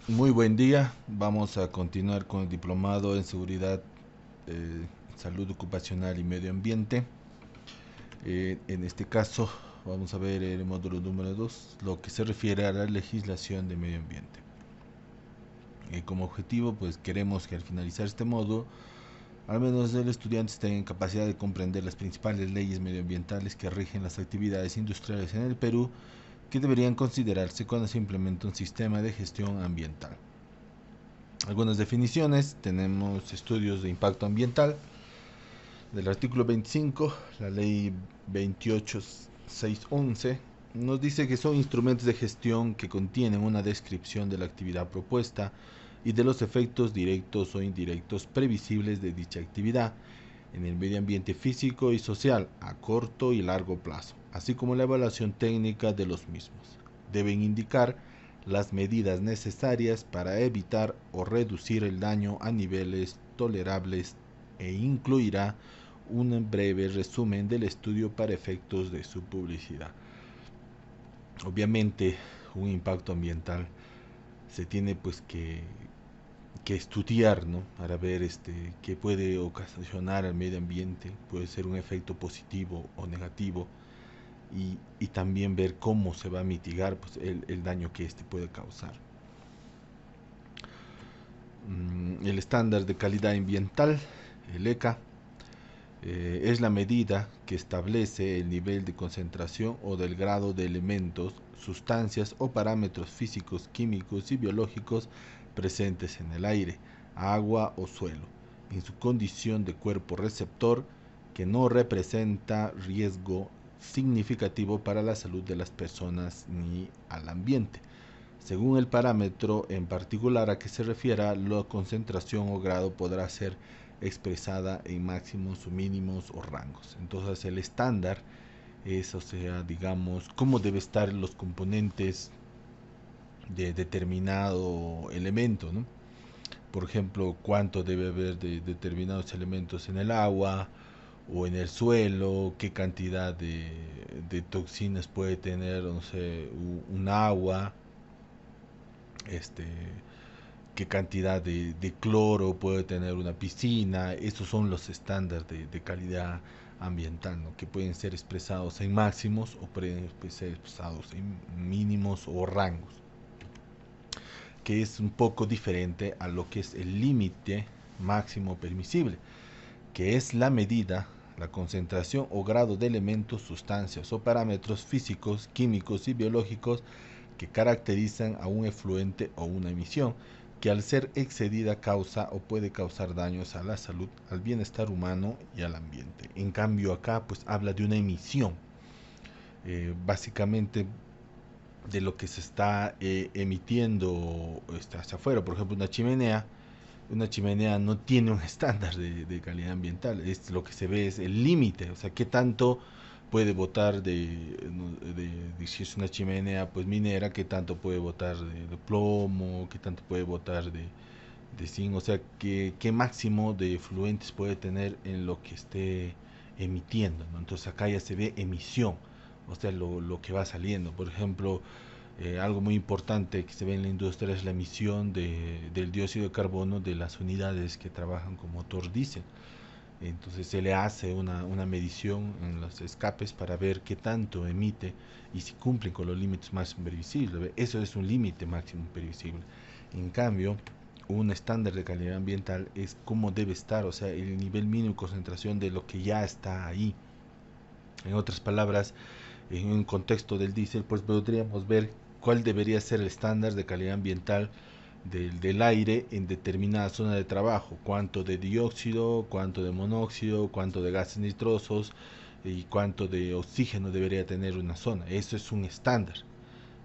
Muy buen día. Vamos a continuar con el diplomado en seguridad, salud ocupacional y medio ambiente. En este caso vamos a ver el módulo número 2, lo que se refiere a la legislación de medio ambiente. Como objetivo, pues queremos que al finalizar este módulo, al menos el estudiante tenga en capacidad de comprender las principales leyes medioambientales que rigen las actividades industriales en el Perú, que deberían considerarse cuando se implementa un sistema de gestión ambiental. Algunas definiciones: tenemos estudios de impacto ambiental del artículo 25, la ley 28611 nos dice que son instrumentos de gestión que contienen una descripción de la actividad propuesta y de los efectos directos o indirectos previsibles de dicha actividad en el medio ambiente físico y social a corto y largo plazo, así como la evaluación técnica de los mismos. Deben indicar las medidas necesarias para evitar o reducir el daño a niveles tolerables e incluirá un breve resumen del estudio para efectos de su publicidad. Obviamente, un impacto ambiental se tiene pues que estudiar, ¿no? Para ver qué puede ocasionar al medio ambiente, puede ser un efecto positivo o negativo, y también ver cómo se va a mitigar pues, el daño que puede causar. El estándar de calidad ambiental, el ECA, es la medida que establece el nivel de concentración o del grado de elementos, sustancias o parámetros físicos, químicos y biológicos presentes en el aire, agua o suelo, en su condición de cuerpo receptor, que no representa riesgo significativo para la salud de las personas ni al ambiente. Según el parámetro en particular a que se refiera, la concentración o grado podrá ser expresada en máximos o mínimos o rangos. Entonces el estándar es, o sea, digamos, cómo debe estar los componentes de determinado elemento, ¿no? Por ejemplo, cuánto debe haber de determinados elementos en el agua o en el suelo, qué cantidad de toxinas puede tener, no sé, un agua, este, qué cantidad de cloro puede tener una piscina. Estos son los estándares de calidad ambiental, ¿no? Que pueden ser expresados en máximos o pueden ser expresados en mínimos o rangos, que es un poco diferente a lo que es el límite máximo permisible, que es la medida, la concentración o grado de elementos, sustancias o parámetros físicos, químicos y biológicos que caracterizan a un efluente o una emisión, que al ser excedida causa o puede causar daños a la salud, al bienestar humano y al ambiente. En cambio acá pues habla de una emisión, básicamente de lo que se está emitiendo hacia afuera. Por ejemplo, una chimenea no tiene un estándar de calidad ambiental. Es lo que se ve es el límite, o sea, qué tanto puede botar si es una chimenea pues minera, qué tanto puede botar de plomo, qué tanto puede botar de zinc, o sea, qué máximo de fluentes puede tener en lo que esté emitiendo, ¿no? Entonces acá ya se ve emisión, o sea, lo que va saliendo. Por ejemplo, algo muy importante que se ve en la industria es la emisión del dióxido de carbono de las unidades que trabajan con motor diésel. Entonces se le hace una medición en los escapes para ver qué tanto emite y si cumplen con los límites máximos previsibles. Eso es un límite máximo previsible. En cambio, un estándar de calidad ambiental es cómo debe estar, o sea, el nivel mínimo de concentración de lo que ya está ahí. En otras palabras, en un contexto del diésel, pues podríamos ver cuál debería ser el estándar de calidad ambiental del aire en determinada zona de trabajo, cuánto de dióxido, cuánto de monóxido, cuánto de gases nitrosos y cuánto de oxígeno debería tener una zona. Eso es un estándar.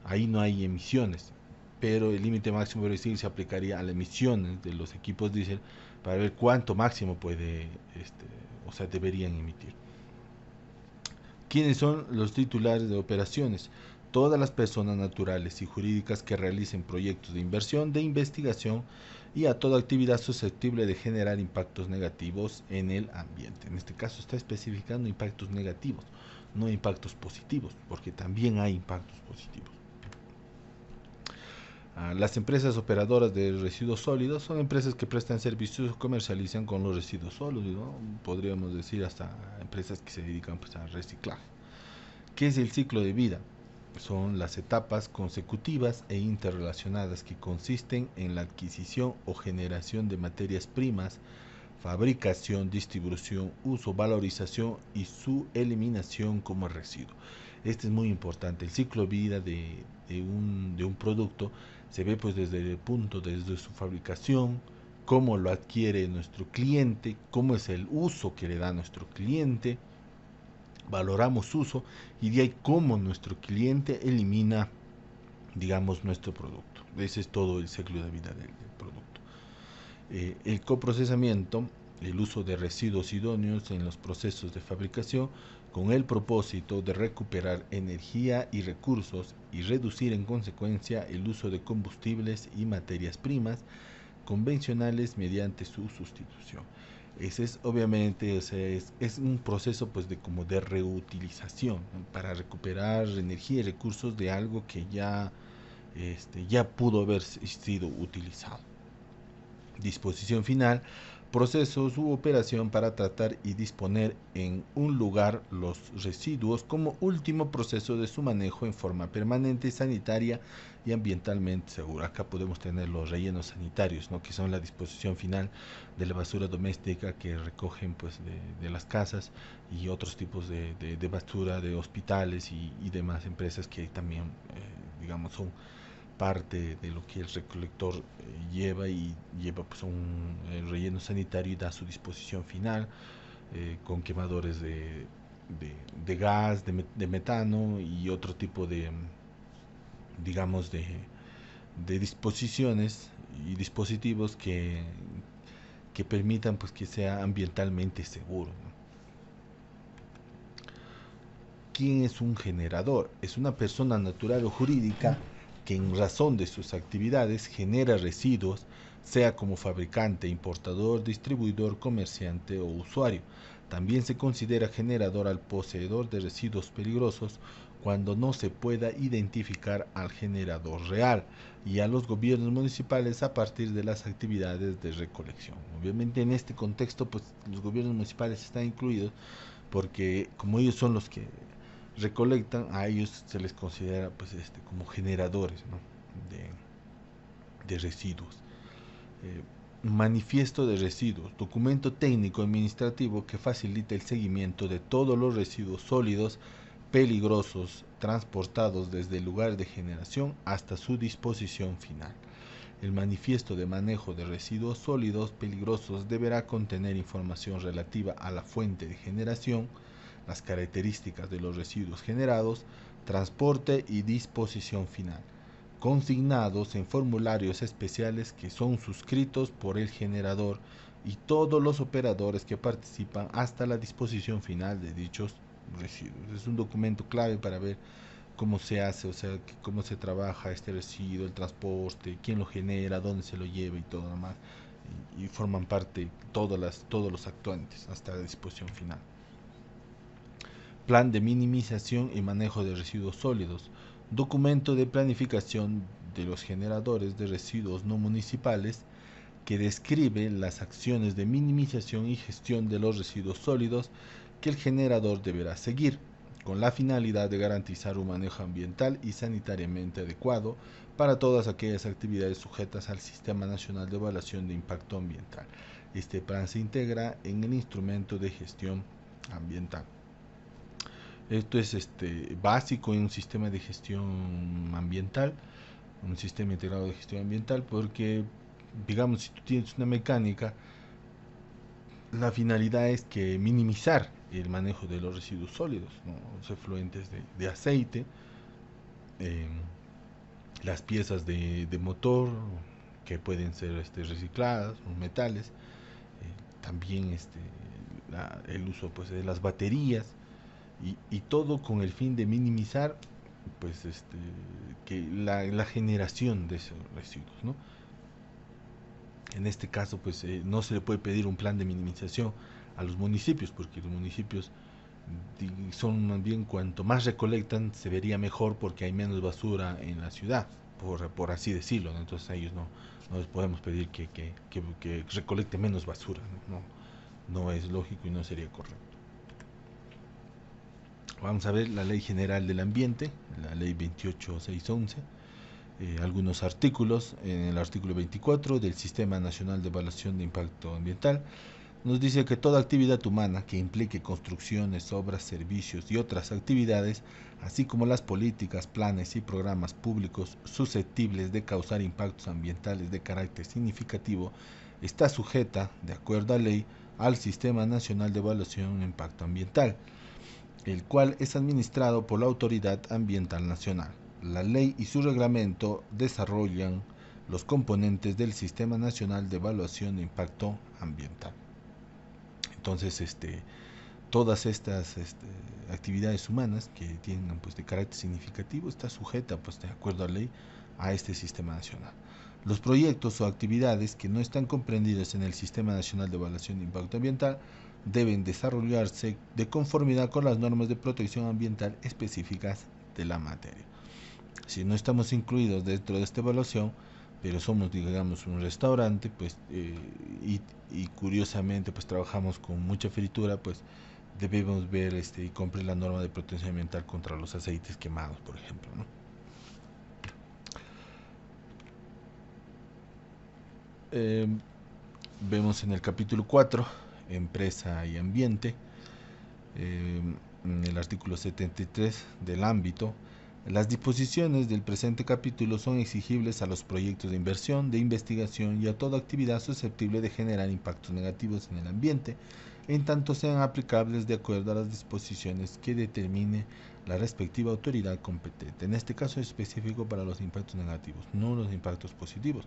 Ahí no hay emisiones, pero el límite máximo previsible se aplicaría a las emisiones de los equipos diésel para ver cuánto máximo puede, o sea, deberían emitir. ¿Quiénes son los titulares de operaciones? Todas las personas naturales y jurídicas que realicen proyectos de inversión, de investigación y a toda actividad susceptible de generar impactos negativos en el ambiente. En este caso está especificando impactos negativos, no impactos positivos, porque también hay impactos positivos. Las empresas operadoras de residuos sólidos son empresas que prestan servicios o comercializan con los residuos sólidos, ¿no? Podríamos decir hasta empresas que se dedican pues, a reciclaje. ¿Qué es el ciclo de vida? Son las etapas consecutivas e interrelacionadas que consisten en la adquisición o generación de materias primas, fabricación, distribución, uso, valorización y su eliminación como residuo. Este es muy importante. El ciclo de vida de un producto se ve pues desde el punto, desde su fabricación, cómo lo adquiere nuestro cliente, cómo es el uso que le da nuestro cliente, valoramos su uso y de ahí cómo nuestro cliente elimina, digamos, nuestro producto. Ese es todo el ciclo de vida del producto. El coprocesamiento, el uso de residuos idóneos en los procesos de fabricación con el propósito de recuperar energía y recursos y reducir en consecuencia el uso de combustibles y materias primas convencionales mediante su sustitución. Ese es obviamente, o sea, es un proceso pues de como de reutilización, ¿no? Para recuperar energía y recursos de algo que ya pudo haber sido utilizado. Disposición final, procesos u operación para tratar y disponer en un lugar los residuos como último proceso de su manejo en forma permanente, sanitaria y ambientalmente segura. Acá podemos tener los rellenos sanitarios, ¿no? Que son la disposición final de la basura doméstica que recogen pues de las casas y otros tipos de basura de hospitales y demás empresas que también digamos son parte de lo que el recolector lleva y lleva pues un relleno sanitario y da su disposición final con quemadores de gas, de metano y otro tipo digamos, de disposiciones y dispositivos que permitan pues que sea ambientalmente seguro, ¿no? ¿Quién es un generador? Es una persona natural o jurídica que en razón de sus actividades genera residuos, sea como fabricante, importador, distribuidor, comerciante o usuario. También se considera generador al poseedor de residuos peligrosos cuando no se pueda identificar al generador real y a los gobiernos municipales a partir de las actividades de recolección. Obviamente en este contexto pues los gobiernos municipales están incluidos porque como ellos son los que recolectan, a ellos se les considera pues como generadores, ¿no? de residuos. Manifiesto de residuos, documento técnico administrativo que facilita el seguimiento de todos los residuos sólidos peligrosos transportados desde el lugar de generación hasta su disposición final. El manifiesto de manejo de residuos sólidos peligrosos deberá contener información relativa a la fuente de generación, las características de los residuos generados, transporte y disposición final, consignados en formularios especiales que son suscritos por el generador y todos los operadores que participan hasta la disposición final de dichos residuos. Es un documento clave para ver cómo se hace, o sea, cómo se trabaja este residuo, el transporte, quién lo genera, dónde se lo lleva y todo lo demás. Y forman parte todos los actuantes hasta la disposición final. Plan de minimización y manejo de residuos sólidos, documento de planificación de los generadores de residuos no municipales que describe las acciones de minimización y gestión de los residuos sólidos que el generador deberá seguir, con la finalidad de garantizar un manejo ambiental y sanitariamente adecuado para todas aquellas actividades sujetas al Sistema Nacional de Evaluación de Impacto Ambiental. Este plan se integra en el instrumento de gestión ambiental. Esto es básico en un sistema de gestión ambiental, un sistema integrado de gestión ambiental, porque, digamos, si tú tienes una mecánica, la finalidad es que minimizar el manejo de los residuos sólidos, ¿no? Los efluentes de aceite, eh, las piezas de motor que pueden ser recicladas, los metales, también el uso pues, de las baterías, y todo con el fin de minimizar pues que la generación de esos residuos, ¿no? En este caso pues no se le puede pedir un plan de minimización a los municipios porque los municipios son más bien cuanto más recolectan se vería mejor porque hay menos basura en la ciudad, por así decirlo, ¿no? Entonces a ellos no les podemos pedir que recolecte menos basura, no es lógico y no sería correcto. Vamos a ver la Ley General del Ambiente, la Ley 28611, algunos artículos. En el artículo 24 del Sistema Nacional de Evaluación de Impacto Ambiental nos dice que toda actividad humana que implique construcciones, obras, servicios y otras actividades, así como las políticas, planes y programas públicos susceptibles de causar impactos ambientales de carácter significativo, está sujeta, de acuerdo a ley, al Sistema Nacional de Evaluación de Impacto Ambiental, el cual es administrado por la Autoridad Ambiental Nacional. La ley y su reglamento desarrollan los componentes del Sistema Nacional de Evaluación de Impacto Ambiental. Entonces, todas estas actividades humanas que tienen pues de carácter significativo está sujeta pues de acuerdo a ley a este sistema nacional. Los proyectos o actividades que no están comprendidos en el Sistema Nacional de Evaluación de Impacto Ambiental deben desarrollarse de conformidad con las normas de protección ambiental específicas de la materia. Si no estamos incluidos dentro de esta evaluación, pero somos, digamos, un restaurante, pues, y curiosamente, pues, trabajamos con mucha fritura, pues, debemos ver y cumplir la norma de protección ambiental contra los aceites quemados, por ejemplo, ¿no? Vemos en el capítulo 4, empresa y ambiente, en el artículo 73 del ámbito. Las disposiciones del presente capítulo son exigibles a los proyectos de inversión, de investigación y a toda actividad susceptible de generar impactos negativos en el ambiente, en tanto sean aplicables de acuerdo a las disposiciones que determine la respectiva autoridad competente. En este caso es específico para los impactos negativos, no los impactos positivos.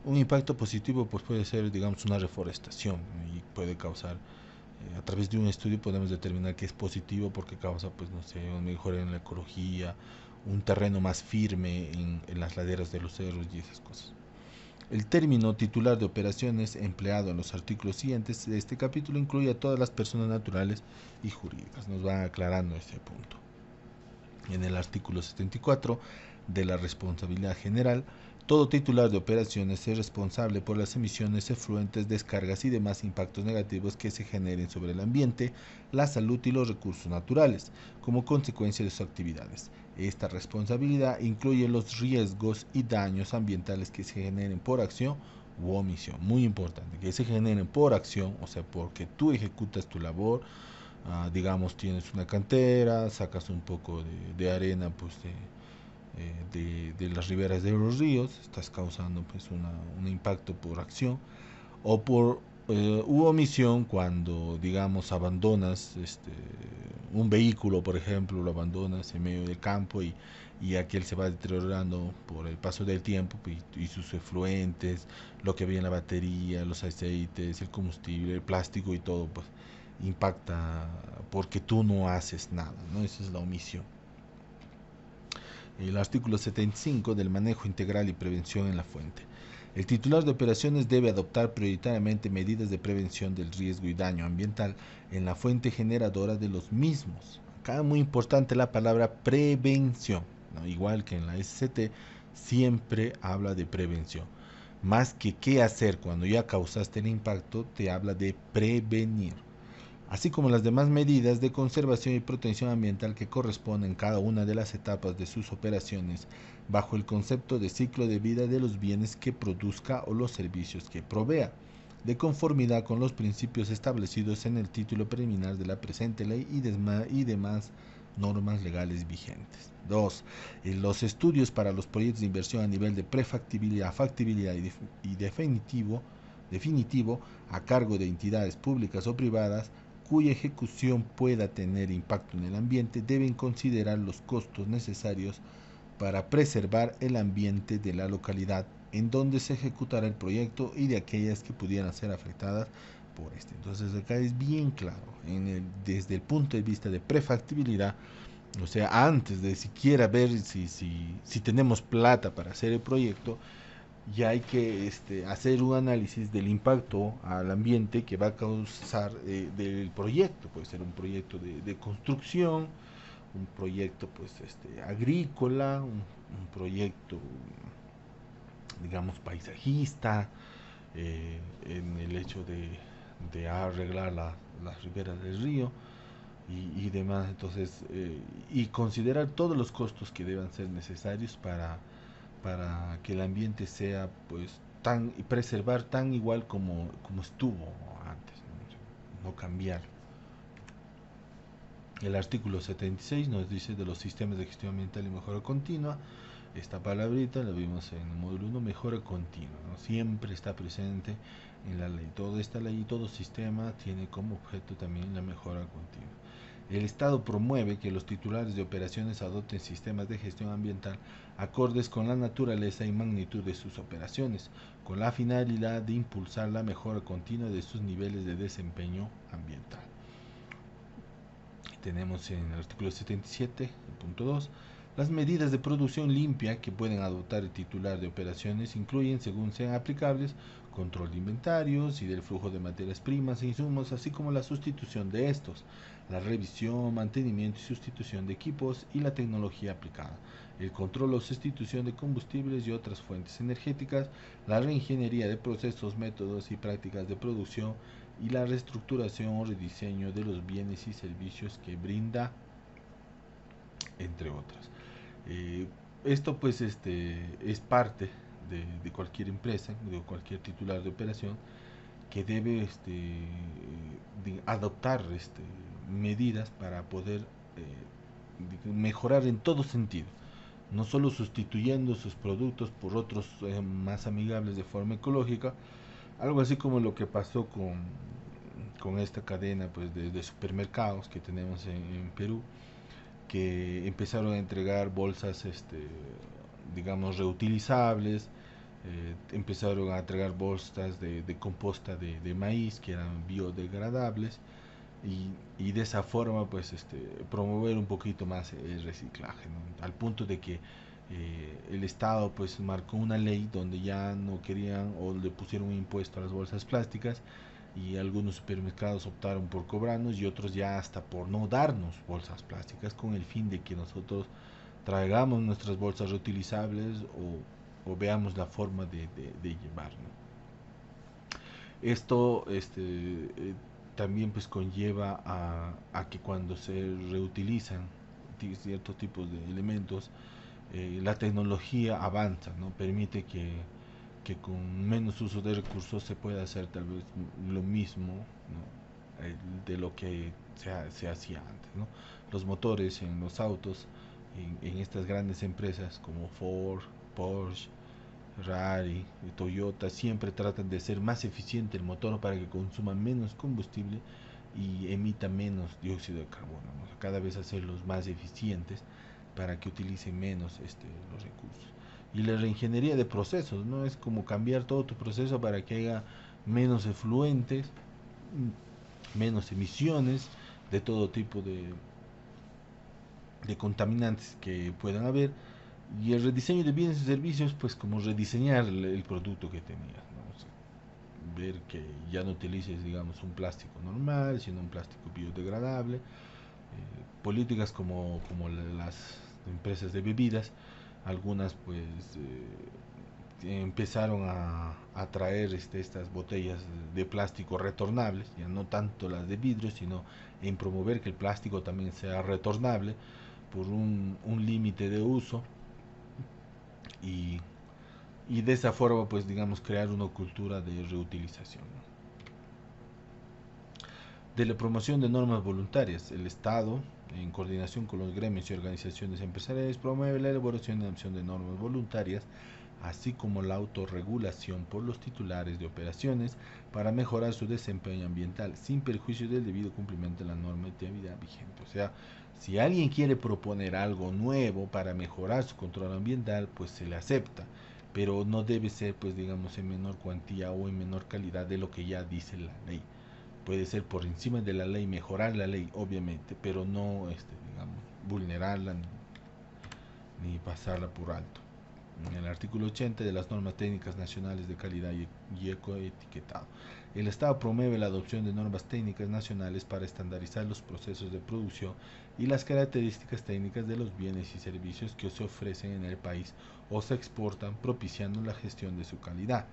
Un impacto positivo pues puede ser, digamos, una reforestación y puede causar, a través de un estudio podemos determinar que es positivo porque causa, pues no sé, un mejor en la ecología, un terreno más firme en las laderas de los cerros y esas cosas. El término titular de operaciones empleado en los artículos siguientes de este capítulo incluye a todas las personas naturales y jurídicas. Nos va aclarando este punto. En el artículo 74 de la responsabilidad general, todo titular de operaciones es responsable por las emisiones, efluentes, descargas y demás impactos negativos que se generen sobre el ambiente, la salud y los recursos naturales, como consecuencia de sus actividades. Esta responsabilidad incluye los riesgos y daños ambientales que se generen por acción u omisión. Muy importante, que se generen por acción, o sea, porque tú ejecutas tu labor. Digamos, tienes una cantera, sacas un poco de arena pues de las riberas de los ríos, estás causando pues un impacto por acción o por u omisión cuando, digamos, abandonas un vehículo, por ejemplo, lo abandonas en medio del campo y aquel se va deteriorando por el paso del tiempo y sus efluentes, lo que había en la batería, los aceites, el combustible, el plástico y todo, pues impacta porque tú no haces nada, ¿no? Esa es la omisión. El artículo 75 del manejo integral y prevención en la fuente. El titular de operaciones debe adoptar prioritariamente medidas de prevención del riesgo y daño ambiental en la fuente generadora de los mismos. Acá muy importante la palabra prevención, ¿no? Igual que en la SCT, siempre habla de prevención. Más que qué hacer cuando ya causaste el impacto, te habla de prevenir, así como las demás medidas de conservación y protección ambiental que corresponden a cada una de las etapas de sus operaciones bajo el concepto de ciclo de vida de los bienes que produzca o los servicios que provea, de conformidad con los principios establecidos en el título preliminar de la presente ley y demás normas legales vigentes. 2. Los estudios para los proyectos de inversión a nivel de prefactibilidad, factibilidad y definitivo a cargo de entidades públicas o privadas cuya ejecución pueda tener impacto en el ambiente deben considerar los costos necesarios para preservar el ambiente de la localidad en donde se ejecutará el proyecto y de aquellas que pudieran ser afectadas por este. Entonces acá es bien claro, desde el punto de vista de prefactibilidad, o sea, antes de siquiera ver si tenemos plata para hacer el proyecto, ya hay que hacer un análisis del impacto al ambiente que va a causar del proyecto. Puede ser un proyecto de construcción, un proyecto pues agrícola, un proyecto digamos paisajista, en el hecho de arreglar las riberas del río y demás. Entonces, y considerar todos los costos que deban ser necesarios para que el ambiente sea pues tan y preservar tan igual como estuvo antes, no cambiar. El artículo 76 nos dice de los sistemas de gestión ambiental y mejora continua. Esta palabrita la vimos en el módulo 1, mejora continua, ¿no? Siempre está presente en la ley. Toda esta ley y todo sistema tiene como objeto también la mejora continua. El Estado promueve que los titulares de operaciones adopten sistemas de gestión ambiental acordes con la naturaleza y magnitud de sus operaciones, con la finalidad de impulsar la mejora continua de sus niveles de desempeño ambiental. Tenemos en el artículo 77, punto 2, las medidas de producción limpia que pueden adoptar el titular de operaciones incluyen, según sean aplicables, control de inventarios y del flujo de materias primas e insumos, así como la sustitución de estos, la revisión, mantenimiento y sustitución de equipos y la tecnología aplicada, el control o sustitución de combustibles y otras fuentes energéticas, la reingeniería de procesos, métodos y prácticas de producción y la reestructuración o rediseño de los bienes y servicios que brinda, entre otras. Eh, Esto pues es parte de cualquier empresa, de cualquier titular de operación que debe adoptar medidas para poder mejorar en todo sentido, no solo sustituyendo sus productos por otros más amigables de forma ecológica, algo así como lo que pasó con esta cadena pues de supermercados que tenemos en Perú, que empezaron a entregar bolsas digamos reutilizables, empezaron a entregar bolsas de composta de maíz que eran biodegradables y de esa forma pues promover un poquito más el reciclaje, ¿no? Al punto de que el Estado pues marcó una ley donde ya no querían o le pusieron un impuesto a las bolsas plásticas y algunos supermercados optaron por cobrarnos y otros ya hasta por no darnos bolsas plásticas con el fin de que nosotros traigamos nuestras bolsas reutilizables o veamos la forma de llevar, ¿no? Esto también pues conlleva a que cuando se reutilizan ciertos tipos de elementos, la tecnología avanza, ¿no? Permite que con menos uso de recursos se pueda hacer tal vez lo mismo, ¿no? De lo que se hacía antes, ¿no? Los motores en los autos, en estas grandes empresas como Ford, Porsche, Ferrari, Toyota, siempre tratan de ser más eficiente el motor para que consuma menos combustible y emita menos dióxido de carbono, ¿no? O sea, cada vez hacerlos más eficientes para que utilicen menos los recursos. Y la reingeniería de procesos, ¿no? Es como cambiar todo tu proceso para que haya menos efluentes, menos emisiones de todo tipo de contaminantes que puedan haber. Y el rediseño de bienes y servicios, pues como rediseñar el producto que tenías, ¿no? O sea, ver que ya no utilices, digamos, un plástico normal, sino un plástico biodegradable. Políticas como las empresas de bebidas, algunas pues empezaron a traer estas botellas de plástico retornables, ya no tanto las de vidrio, sino en promover que el plástico también sea retornable por un límite de uso y, y de esa forma pues digamos crear una cultura de reutilización, ¿no? De la promoción de normas voluntarias, el Estado, en coordinación con los gremios y organizaciones empresariales, promueve la elaboración y adopción de normas voluntarias, así como la autorregulación por los titulares de operaciones para mejorar su desempeño ambiental sin perjuicio del debido cumplimiento de la normatividad vigente. O sea, si alguien quiere proponer algo nuevo para mejorar su control ambiental, pues se le acepta, pero no debe ser, pues digamos, en menor cuantía o en menor calidad de lo que ya dice la ley. Puede ser por encima de la ley, mejorar la ley, obviamente, pero no, digamos, vulnerarla ni pasarla por alto. En el artículo 80 de las normas técnicas nacionales de calidad y ecoetiquetado. El Estado promueve la adopción de normas técnicas nacionales para estandarizar los procesos de producción y las características técnicas de los bienes y servicios que se ofrecen en el país o se exportan, propiciando la gestión de su calidad,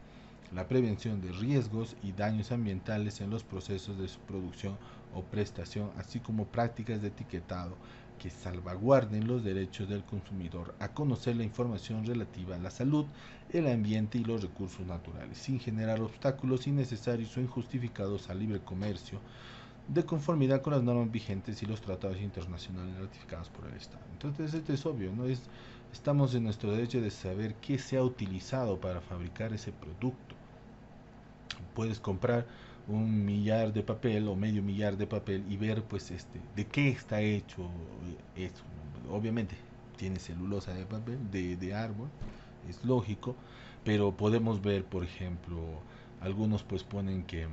la prevención de riesgos y daños ambientales en los procesos de su producción o prestación, así como prácticas de etiquetado que salvaguarden los derechos del consumidor a conocer la información relativa a la salud, el ambiente y los recursos naturales, sin generar obstáculos innecesarios o injustificados al libre comercio, de conformidad con las normas vigentes y los tratados internacionales ratificados por el Estado. Entonces, esto es obvio, ¿no? Estamos en nuestro derecho de saber qué se ha utilizado para fabricar ese producto. Puedes comprar un millar de papel o medio millar de papel y ver pues de qué está hecho eso. Obviamente tiene celulosa de papel, de árbol, es lógico, pero podemos ver, por ejemplo, algunos pues ponen que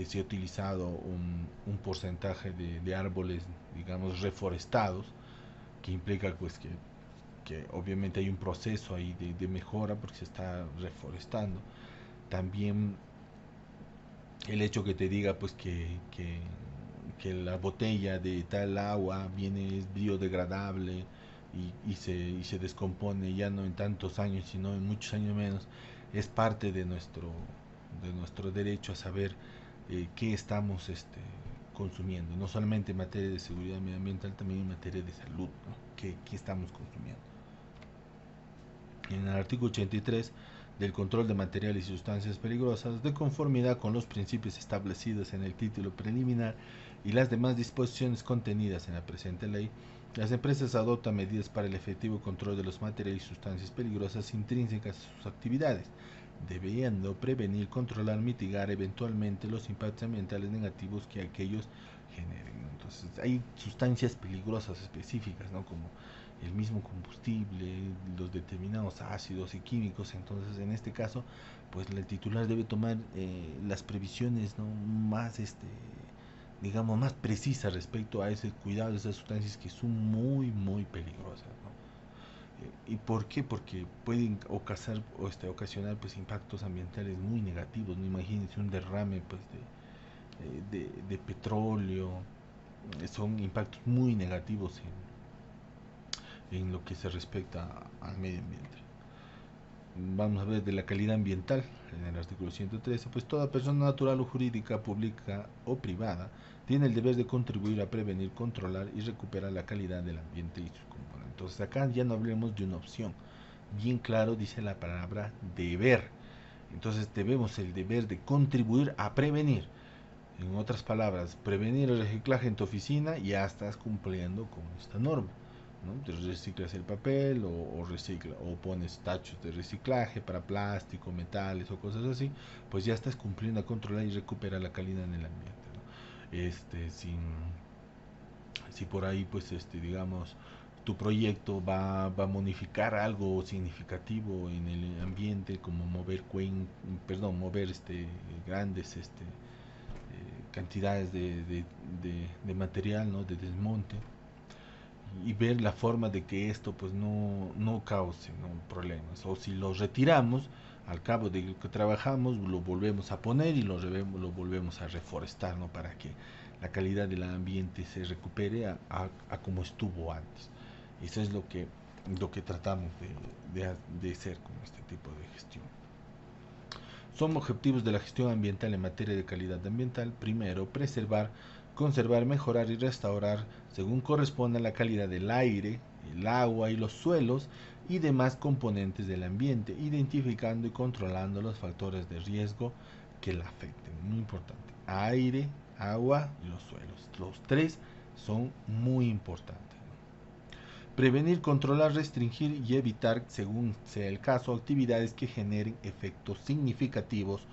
se ha utilizado un porcentaje de árboles, digamos, reforestados, que implica pues que obviamente hay un proceso ahí de mejora porque se está reforestando. También el hecho que te diga pues que la botella de tal agua viene es biodegradable y se descompone ya no en tantos años sino en muchos años menos, es parte de nuestro derecho a saber qué estamos consumiendo, no solamente en materia de seguridad medioambiental, también en materia de salud, ¿no? ¿Qué estamos consumiendo? En el artículo 83 del control de materiales y sustancias peligrosas, de conformidad con los principios establecidos en el título preliminar y las demás disposiciones contenidas en la presente ley, las empresas adoptan medidas para el efectivo control de los materiales y sustancias peligrosas intrínsecas a sus actividades, debiendo prevenir, controlar, mitigar eventualmente los impactos ambientales negativos que aquellos generen. Entonces, hay sustancias peligrosas específicas, ¿no? Como el mismo combustible, los determinados ácidos y químicos. Entonces, en este caso, pues el titular debe tomar las previsiones, ¿no? Más, digamos, más precisas respecto a ese cuidado de esas sustancias que son muy, muy peligrosas, ¿no? ¿Y por qué? Porque pueden ocasionar pues impactos ambientales muy negativos. No, imagínense un derrame pues de petróleo. Son impactos muy negativos en lo que se respecta al medio ambiente. Vamos a ver de la calidad ambiental en el artículo 113, pues toda persona natural o jurídica, pública o privada tiene el deber de contribuir a prevenir, controlar y recuperar la calidad del ambiente y sus componentes. Entonces acá ya no hablemos de una opción, bien claro dice la palabra deber. Entonces debemos el deber de contribuir a prevenir. En otras palabras, prevenir el reciclaje en tu oficina, ya estás cumpliendo con esta norma, ¿no? Te reciclas el papel o pones tachos de reciclaje para plástico, metales o cosas así, pues ya estás cumpliendo a controlar y recuperar la calidad en el ambiente, ¿no? Si por ahí pues digamos tu proyecto va a modificar algo significativo en el ambiente, como mover grandes cantidades de material, ¿no? De desmonte, y ver la forma de que esto pues no cause, ¿no? Problemas, o si lo retiramos al cabo de que trabajamos lo volvemos a poner y lo volvemos a reforestar, ¿no? Para que la calidad del ambiente se recupere a como estuvo antes. Eso es lo que tratamos de hacer con este tipo de gestión. Son objetivos de la gestión ambiental en materia de calidad ambiental: primero, preservar, conservar, mejorar y restaurar, según corresponda, la calidad del aire, el agua y los suelos y demás componentes del ambiente, identificando y controlando los factores de riesgo que la afecten. Muy importante: aire, agua y los suelos. Los tres son muy importantes. Prevenir, controlar, restringir y evitar, según sea el caso, actividades que generen efectos significativos,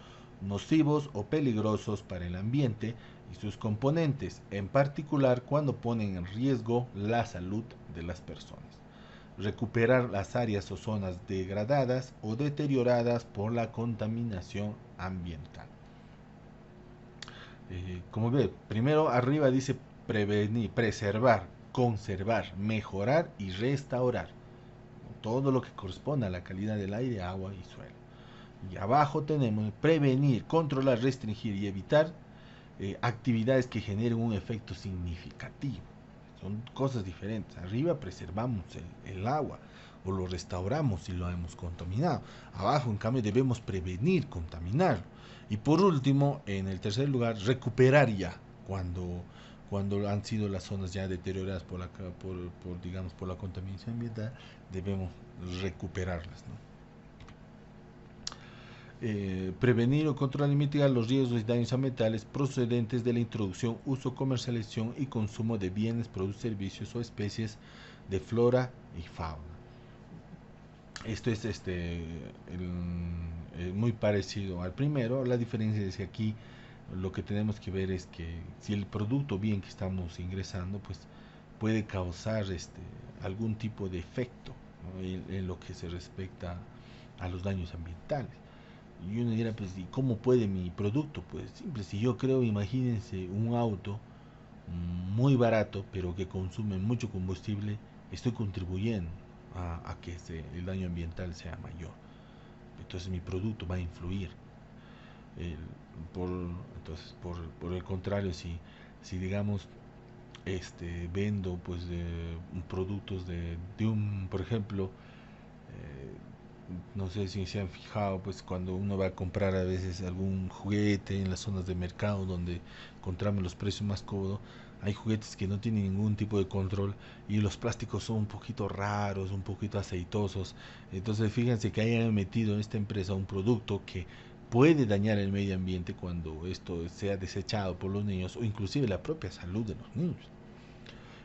nocivos o peligrosos para el ambiente y sus componentes, en particular cuando ponen en riesgo la salud de las personas. Recuperar las áreas o zonas degradadas o deterioradas por la contaminación ambiental. Como ve, primero arriba dice prevenir, preservar, conservar, mejorar y restaurar. todo lo que corresponde a la calidad del aire, agua y suelo. Y abajo tenemos prevenir, controlar, restringir y evitar actividades que generen un efecto significativo. Son cosas diferentes. Arriba preservamos el agua o lo restauramos si lo hemos contaminado. Abajo, en cambio, debemos prevenir contaminarlo. Y por último, en el tercer lugar, recuperar ya cuando han sido las zonas ya deterioradas digamos, por la contaminación ambiental, debemos recuperarlas, ¿no? Prevenir o controlar y mitigar los riesgos y daños ambientales procedentes de la introducción, uso, comercialización y consumo de bienes, productos, servicios o especies de flora y fauna. Esto es muy parecido al primero. La diferencia es que aquí lo que tenemos que ver es que si el producto bien que estamos ingresando pues puede causar algún tipo de efecto, ¿no? en lo que se respecta a los daños ambientales. Y uno dirá, pues, ¿y cómo puede mi producto? Pues simple, si yo creo, imagínense un auto muy barato, pero que consume mucho combustible, estoy contribuyendo a que el daño ambiental sea mayor. Entonces mi producto va a influir. El, entonces, por el contrario, si digamos, vendo pues productos de un, por ejemplo, no sé si se han fijado, pues cuando uno va a comprar a veces algún juguete en las zonas de mercado donde encontramos los precios más cómodos, hay juguetes que no tienen ningún tipo de control y los plásticos son un poquito raros, un poquito aceitosos. Entonces fíjense que hayan metido en esta empresa un producto que puede dañar el medio ambiente cuando esto sea desechado por los niños o inclusive la propia salud de los niños.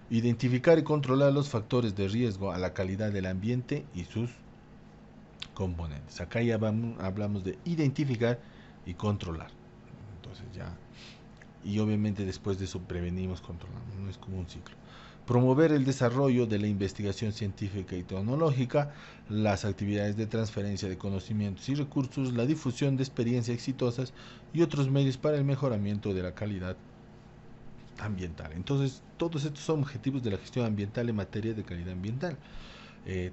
Identificar y controlar los factores de riesgo a la calidad del ambiente y sus componentes. Acá ya hablamos de identificar y controlar. Entonces ya, y obviamente después de eso prevenimos, controlamos, no es como un ciclo. Promover el desarrollo de la investigación científica y tecnológica, las actividades de transferencia de conocimientos y recursos, la difusión de experiencias exitosas y otros medios para el mejoramiento de la calidad ambiental. Entonces, todos estos son objetivos de la gestión ambiental en materia de calidad ambiental.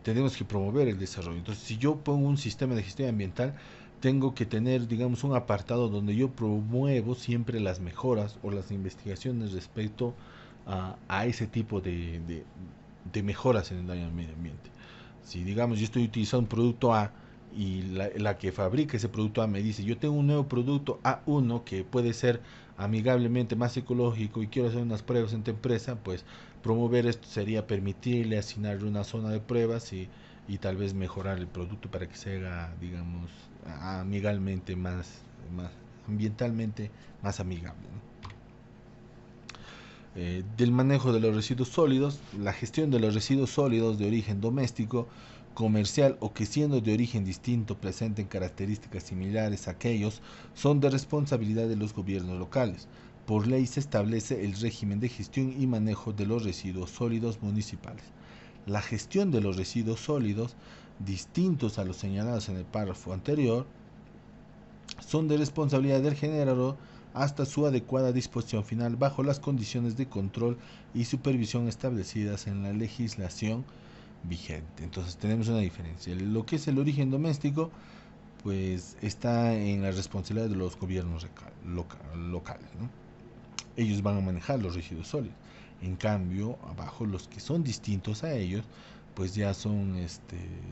Tenemos que promover el desarrollo. Entonces, si yo pongo un sistema de gestión ambiental, tengo que tener, digamos, un apartado donde yo promuevo siempre las mejoras o las investigaciones respecto a ese tipo de mejoras en el daño al medio ambiente. Si, digamos, yo estoy utilizando un producto A y la que fabrica ese producto A me dice, yo tengo un nuevo producto A1 que puede ser amigablemente más ecológico y quiero hacer unas pruebas en tu empresa, pues promover esto sería permitirle asignarle una zona de pruebas y tal vez mejorar el producto para que se haga, digamos, amigablemente más ambientalmente más amigable, ¿no? Del manejo de los residuos sólidos, la gestión de los residuos sólidos de origen doméstico, comercial o que siendo de origen distinto presenten características similares a aquellos, son de responsabilidad de los gobiernos locales. Por ley se establece el régimen de gestión y manejo de los residuos sólidos municipales. La gestión de los residuos sólidos, distintos a los señalados en el párrafo anterior, son de responsabilidad del generador hasta su adecuada disposición final bajo las condiciones de control y supervisión establecidas en la legislación vigente. Entonces tenemos una diferencia. Lo que es el origen doméstico, pues está en la responsabilidad de los gobiernos locales, ¿no? Ellos van a manejar los residuos sólidos. En cambio, abajo los que son distintos a ellos, pues ya son,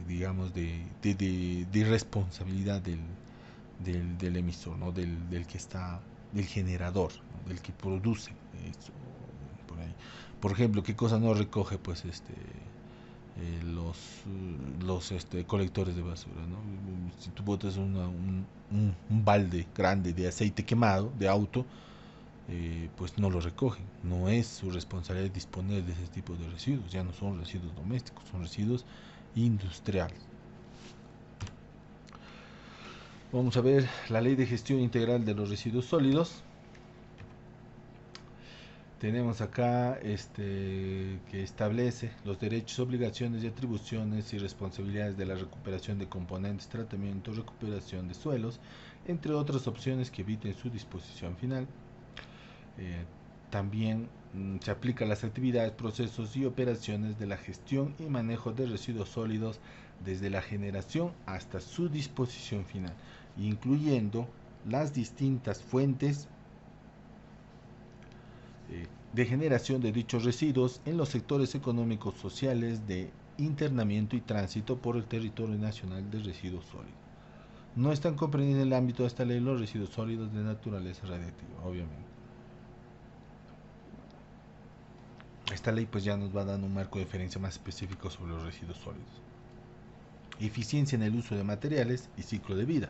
digamos, de responsabilidad del emisor, ¿no? Del que está, del generador, ¿no? Del que produce eso, por ahí. Por ejemplo, ¿qué cosa no recoge pues los colectores de basura, ¿no? Si tú botas un balde grande de aceite quemado de auto, pues no lo recogen. No es su responsabilidad disponer de ese tipo de residuos. Ya no son residuos domésticos, son residuos industriales. Vamos a ver la ley de gestión integral de los residuos sólidos. Tenemos acá que establece los derechos, obligaciones y atribuciones y responsabilidades de la recuperación de componentes, tratamiento, recuperación de suelos, entre otras opciones que eviten su disposición final. también se aplica a las actividades, procesos y operaciones de la gestión y manejo de residuos sólidos desde la generación hasta su disposición final, incluyendo las distintas fuentes de generación de dichos residuos en los sectores económicos sociales de internamiento y tránsito por el territorio nacional de residuos sólidos. No están comprendidos en el ámbito de esta ley los residuos sólidos de naturaleza radiactiva, obviamente. Esta ley pues ya nos va dando un marco de referencia más específico sobre los residuos sólidos. Eficiencia en el uso de materiales y ciclo de vida.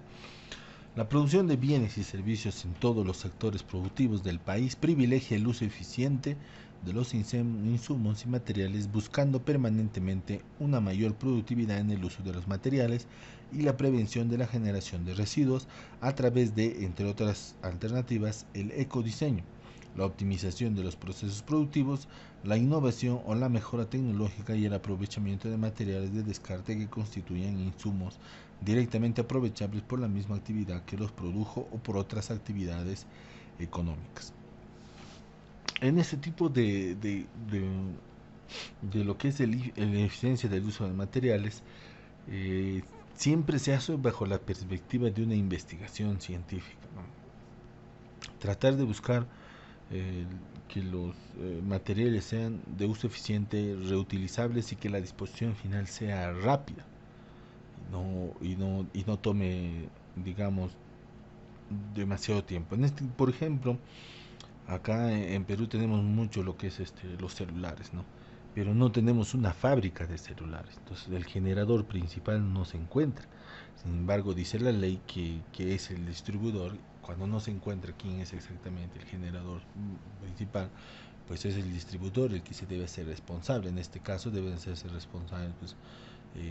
La producción de bienes y servicios en todos los sectores productivos del país privilegia el uso eficiente de los insumos y materiales, buscando permanentemente una mayor productividad en el uso de los materiales y la prevención de la generación de residuos a través de, entre otras alternativas, el ecodiseño, la optimización de los procesos productivos, la innovación o la mejora tecnológica y el aprovechamiento de materiales de descarte que constituyen insumos directamente aprovechables por la misma actividad que los produjo o por otras actividades económicas. En este tipo de lo que es la eficiencia del uso de materiales, siempre se hace bajo la perspectiva de una investigación científica, ¿no? Tratar de buscar que los materiales sean de uso eficiente, reutilizables y que la disposición final sea rápida, y no tome, digamos, demasiado tiempo. Por ejemplo, acá en Perú tenemos mucho lo que es los celulares, ¿no? Pero no tenemos una fábrica de celulares, entonces el generador principal no se encuentra. Sin embargo, dice la ley que es el distribuidor. Cuando no se encuentra quién es exactamente el generador principal, pues es el distribuidor el que se debe hacer responsable. En este caso deben hacerse responsables pues,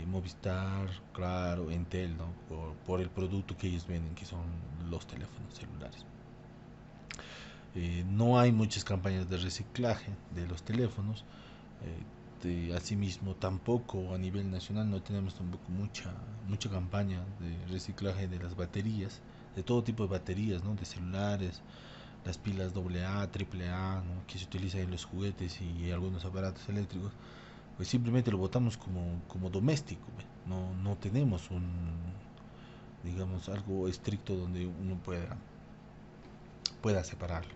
Movistar, Claro, Entel, ¿no? por el producto que ellos venden, que son los teléfonos celulares. No hay muchas campañas de reciclaje de los teléfonos. Asimismo, tampoco a nivel nacional no tenemos tampoco mucha campaña de reciclaje de las baterías, de todo tipo de baterías, ¿no? De celulares, las pilas AA, AAA, ¿no? Que se utilizan en los juguetes y algunos aparatos eléctricos. Pues simplemente lo botamos como doméstico, no tenemos digamos, algo estricto donde uno pueda separarlo.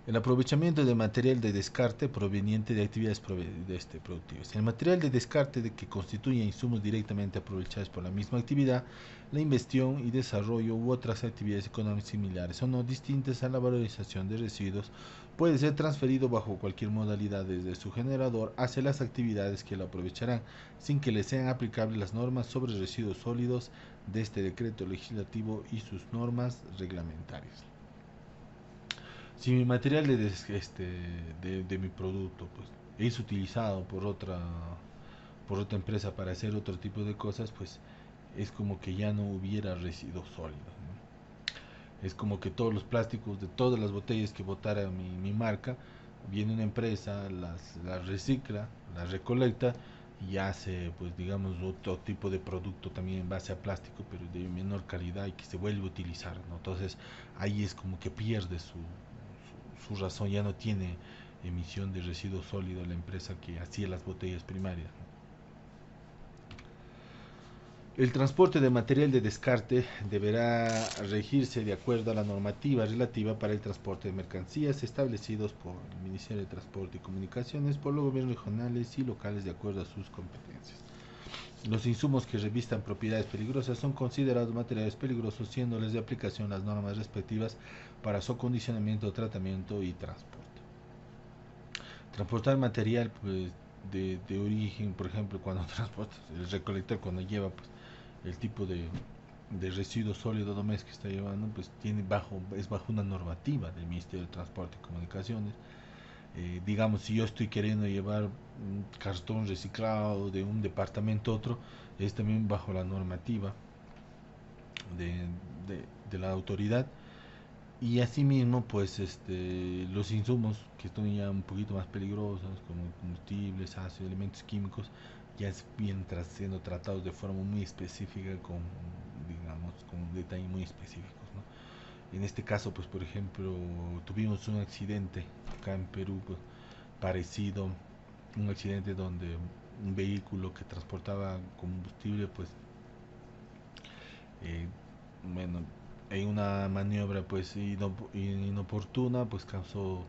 El aprovechamiento de material de descarte proveniente de actividades productivas. El material de descarte que constituye insumos directamente aprovechados por la misma actividad, la inversión y desarrollo u otras actividades económicas similares o no distintas a la valorización de residuos, puede ser transferido bajo cualquier modalidad desde su generador hacia las actividades que lo aprovecharán, sin que le sean aplicables las normas sobre residuos sólidos de este decreto legislativo y sus normas reglamentarias. Si mi material de mi producto pues es utilizado por otra empresa para hacer otro tipo de cosas, pues es como que ya no hubiera residuos sólidos, ¿no? Es como que todos los plásticos de todas las botellas que botara mi marca, viene una empresa, las recicla, las recolecta y hace, pues digamos, otro tipo de producto también en base a plástico, pero de menor calidad y que se vuelve a utilizar, ¿no? Entonces ahí es como que pierde su razón, ya no tiene emisión de residuos sólidos la empresa que hacía las botellas primarias, ¿no? El transporte de material de descarte deberá regirse de acuerdo a la normativa relativa para el transporte de mercancías establecidos por el Ministerio de Transporte y Comunicaciones, por los gobiernos regionales y locales de acuerdo a sus competencias. Los insumos que revistan propiedades peligrosas son considerados materiales peligrosos, siéndoles de aplicación las normas respectivas para su acondicionamiento, tratamiento y transporte. Transportar material pues, de origen, por ejemplo, cuando transporta el recolector, cuando lleva pues, el tipo de residuo sólido doméstico que está llevando, pues es bajo una normativa del Ministerio de Transporte y Comunicaciones. Digamos, si yo estoy queriendo llevar un cartón reciclado de un departamento a otro, es también bajo la normativa de, de la autoridad. Y asimismo, pues los insumos que son ya un poquito más peligrosos, como combustibles, ácidos, elementos químicos, ya vienen siendo tratados de forma muy específica, digamos, con detalles muy específicos, ¿no? En este caso, pues por ejemplo, tuvimos un accidente acá en Perú, pues, parecido, un accidente donde un vehículo que transportaba combustible, pues, eh, bueno, en una maniobra pues inoportuna, pues causó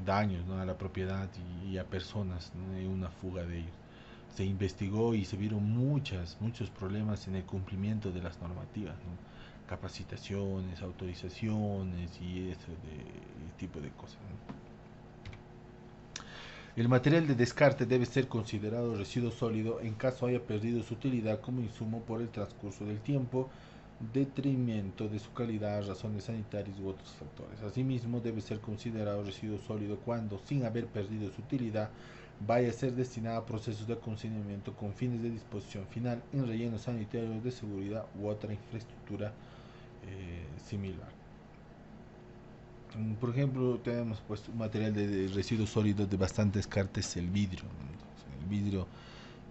daños, ¿no?, a la propiedad y a personas, ¿no?, en una fuga de ellos. Se investigó y se vieron muchos problemas en el cumplimiento de las normativas, ¿no? Capacitaciones, autorizaciones y ese tipo de cosas, ¿no? El material de descarte debe ser considerado residuo sólido en caso haya perdido su utilidad como insumo por el transcurso del tiempo, detrimento de su calidad, razones sanitarias u otros factores. Asimismo, debe ser considerado residuo sólido cuando, sin haber perdido su utilidad, vaya a ser destinado a procesos de almacenamiento con fines de disposición final en rellenos sanitarios de seguridad u otra infraestructura similar. Por ejemplo, tenemos pues un material de residuos sólidos de bastante descarte, es el vidrio, ¿no? Entonces, el vidrio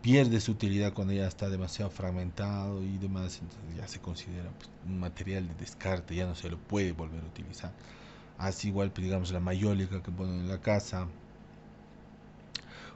pierde su utilidad cuando ya está demasiado fragmentado y demás, entonces ya se considera pues, un material de descarte, ya no se lo puede volver a utilizar. Así igual, pues, digamos, la mayólica que ponen en la casa,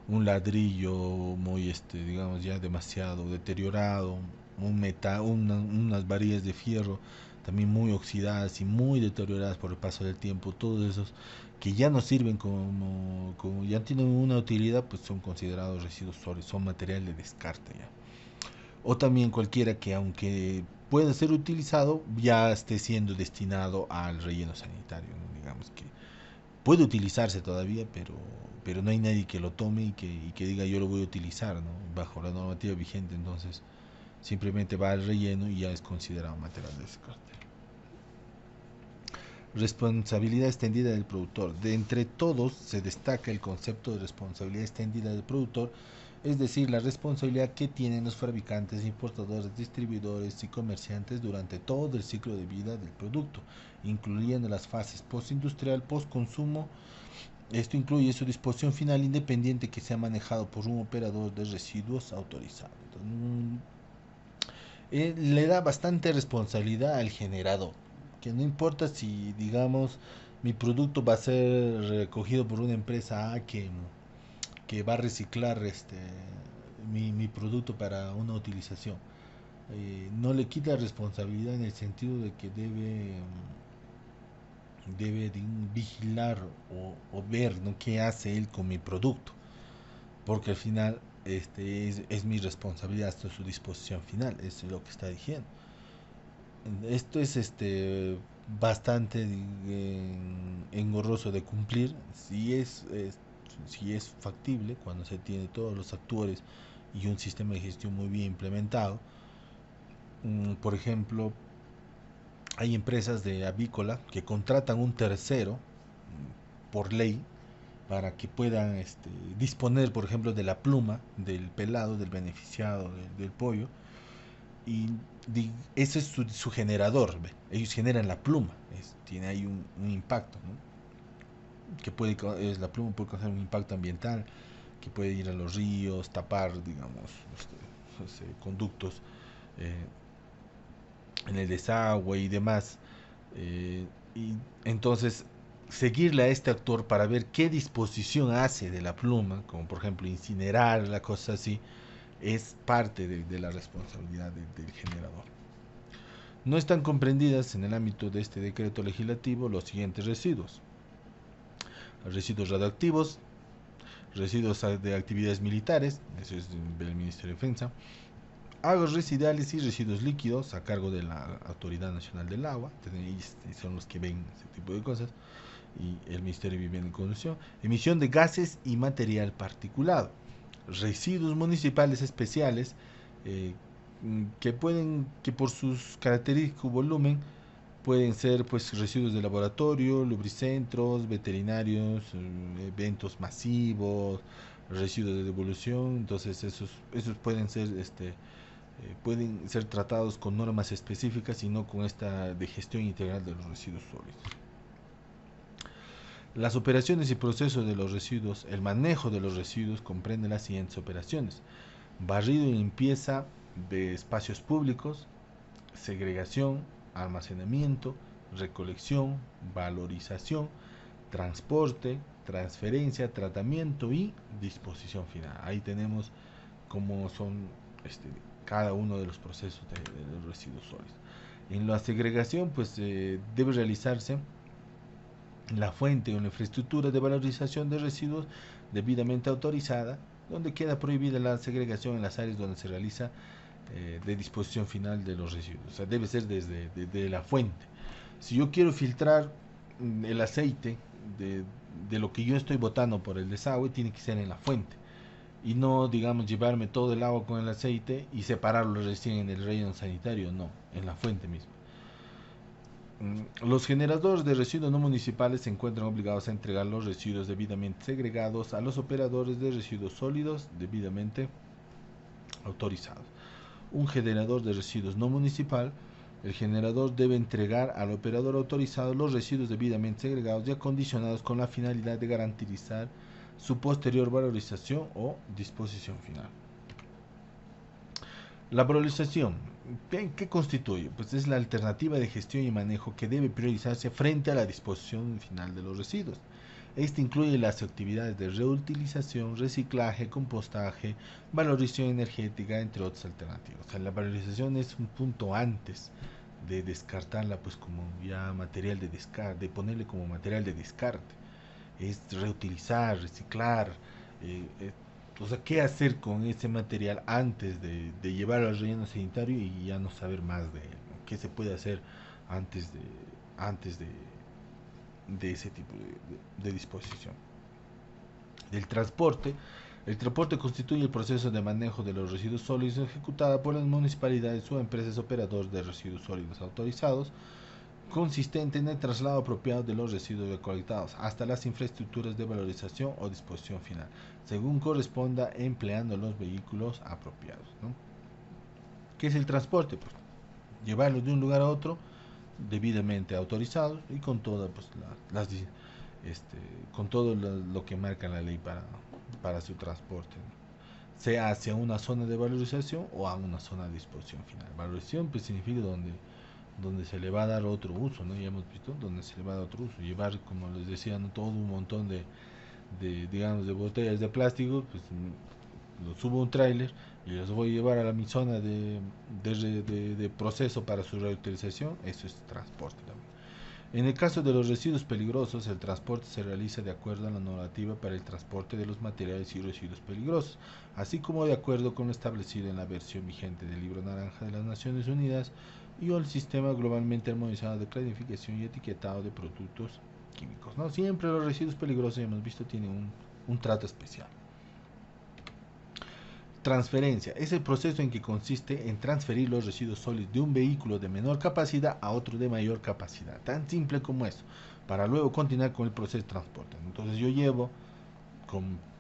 un ladrillo muy, digamos, ya demasiado deteriorado, unas varillas de fierro también muy oxidadas y muy deterioradas por el paso del tiempo, todos esos que ya no sirven como ya tienen una utilidad, pues son considerados residuos sólidos, son material de descarte ya. O también cualquiera que aunque pueda ser utilizado, ya esté siendo destinado al relleno sanitario, ¿no? Digamos que puede utilizarse todavía, pero no hay nadie que lo tome y que diga yo lo voy a utilizar, ¿no?, bajo la normativa vigente. Entonces simplemente va al relleno y ya es considerado material de descarte. Responsabilidad extendida del productor. De entre todos se destaca el concepto de responsabilidad extendida del productor, es decir, la responsabilidad que tienen los fabricantes, importadores, distribuidores y comerciantes durante todo el ciclo de vida del producto, incluyendo las fases postindustrial, postconsumo. Esto incluye su disposición final independiente que sea manejado por un operador de residuos autorizado. Entonces, le da bastante responsabilidad al generador, que no importa si, digamos, mi producto va a ser recogido por una empresa A que va a reciclar mi producto para una utilización. No le quita responsabilidad en el sentido de que debe de vigilar o ver, ¿no?, qué hace él con mi producto, porque al final es mi responsabilidad hasta su disposición final, es lo que está diciendo. Esto es bastante engorroso de cumplir, si es factible cuando se tiene todos los actores y un sistema de gestión muy bien implementado. Por ejemplo, hay empresas de avícola que contratan un tercero por ley para que puedan disponer, por ejemplo, de la pluma del pelado, del beneficiado del pollo, y ese es su generador, ¿ve? Ellos generan la pluma, tiene ahí un impacto, ¿no?, que la pluma puede causar un impacto ambiental, que puede ir a los ríos, tapar, digamos, conductos eh, en el desagüe y demás. Y entonces seguirle a este actor para ver qué disposición hace de la pluma, como por ejemplo incinerar, la cosa así, es parte de la responsabilidad del generador. No están comprendidas en el ámbito de este decreto legislativo los siguientes residuos: residuos radioactivos, residuos de actividades militares, eso es del Ministerio de Defensa, aguas residuales y residuos líquidos a cargo de la Autoridad Nacional del Agua, son los que ven ese tipo de cosas, y el Ministerio de Vivienda y Conducción, emisión de gases y material particulado, residuos municipales especiales, eh, que por sus características y volumen pueden ser pues residuos de laboratorio, lubricentros, veterinarios, eventos masivos, residuos de devolución. Entonces esos pueden ser tratados con normas específicas y no con esta de gestión integral de los residuos sólidos. Las operaciones y procesos de los residuos. El manejo de los residuos comprende las siguientes operaciones: barrido y limpieza de espacios públicos, segregación, almacenamiento, recolección, valorización, transporte, transferencia, tratamiento y disposición final. Ahí tenemos cómo son cada uno de los procesos de los residuos sólidos. En la segregación, pues debe realizarse la fuente o la infraestructura de valorización de residuos debidamente autorizada, donde queda prohibida la segregación en las áreas donde se realiza de disposición final de los residuos. O sea, debe ser desde la fuente. Si yo quiero filtrar el aceite de lo que yo estoy botando por el desagüe, tiene que ser en la fuente. Y no, digamos, llevarme todo el agua con el aceite y separarlo recién en el relleno sanitario, no, en la fuente misma. Los generadores de residuos no municipales se encuentran obligados a entregar los residuos debidamente segregados a los operadores de residuos sólidos debidamente autorizados. Un generador de residuos no municipal, el generador debe entregar al operador autorizado los residuos debidamente segregados y acondicionados con la finalidad de garantizar su posterior valorización o disposición final. La valorización, ¿qué constituye? Pues es la alternativa de gestión y manejo que debe priorizarse frente a la disposición final de los residuos. Este incluye las actividades de reutilización, reciclaje, compostaje, valorización energética, entre otras alternativas. O sea, la valorización es un punto antes de descartarla, pues como ya material de descarte, de ponerle como material de descarte. Es reutilizar, reciclar, o sea, qué hacer con ese material antes de llevarlo al relleno sanitario y ya no saber más de él, ¿no? ¿Qué se puede hacer antes de ese tipo de disposición? Del transporte. El transporte constituye el proceso de manejo de los residuos sólidos ejecutada por las municipalidades o empresas operadoras de residuos sólidos autorizados, consistente en el traslado apropiado de los residuos recolectados hasta las infraestructuras de valorización o disposición final, según corresponda, empleando los vehículos apropiados, ¿no? ¿Qué es el transporte? Pues llevarlos de un lugar a otro debidamente autorizados y con toda pues, con todo lo que marca la ley para su transporte, ¿no? Sea hacia una zona de valorización o a una zona de disposición final. Valorización pues significa donde se le va a dar otro uso, ¿no? Ya hemos visto donde se le va a dar otro uso. Llevar, como les decía, ¿no? Todo un montón digamos, de botellas de plástico, pues lo subo a un tráiler y los voy a llevar a mi zona de proceso para su reutilización. Eso es transporte también. En el caso de los residuos peligrosos, el transporte se realiza de acuerdo a la normativa para el transporte de los materiales y residuos peligrosos, así como de acuerdo con lo establecido en la versión vigente del Libro Naranja de las Naciones Unidas y el sistema globalmente armonizado de clasificación y etiquetado de productos químicos, ¿no? Siempre los residuos peligrosos, ya hemos visto, tienen un trato especial. Transferencia es el proceso en que consiste en transferir los residuos sólidos de un vehículo de menor capacidad a otro de mayor capacidad, tan simple como eso, para luego continuar con el proceso de transporte. Entonces yo llevo,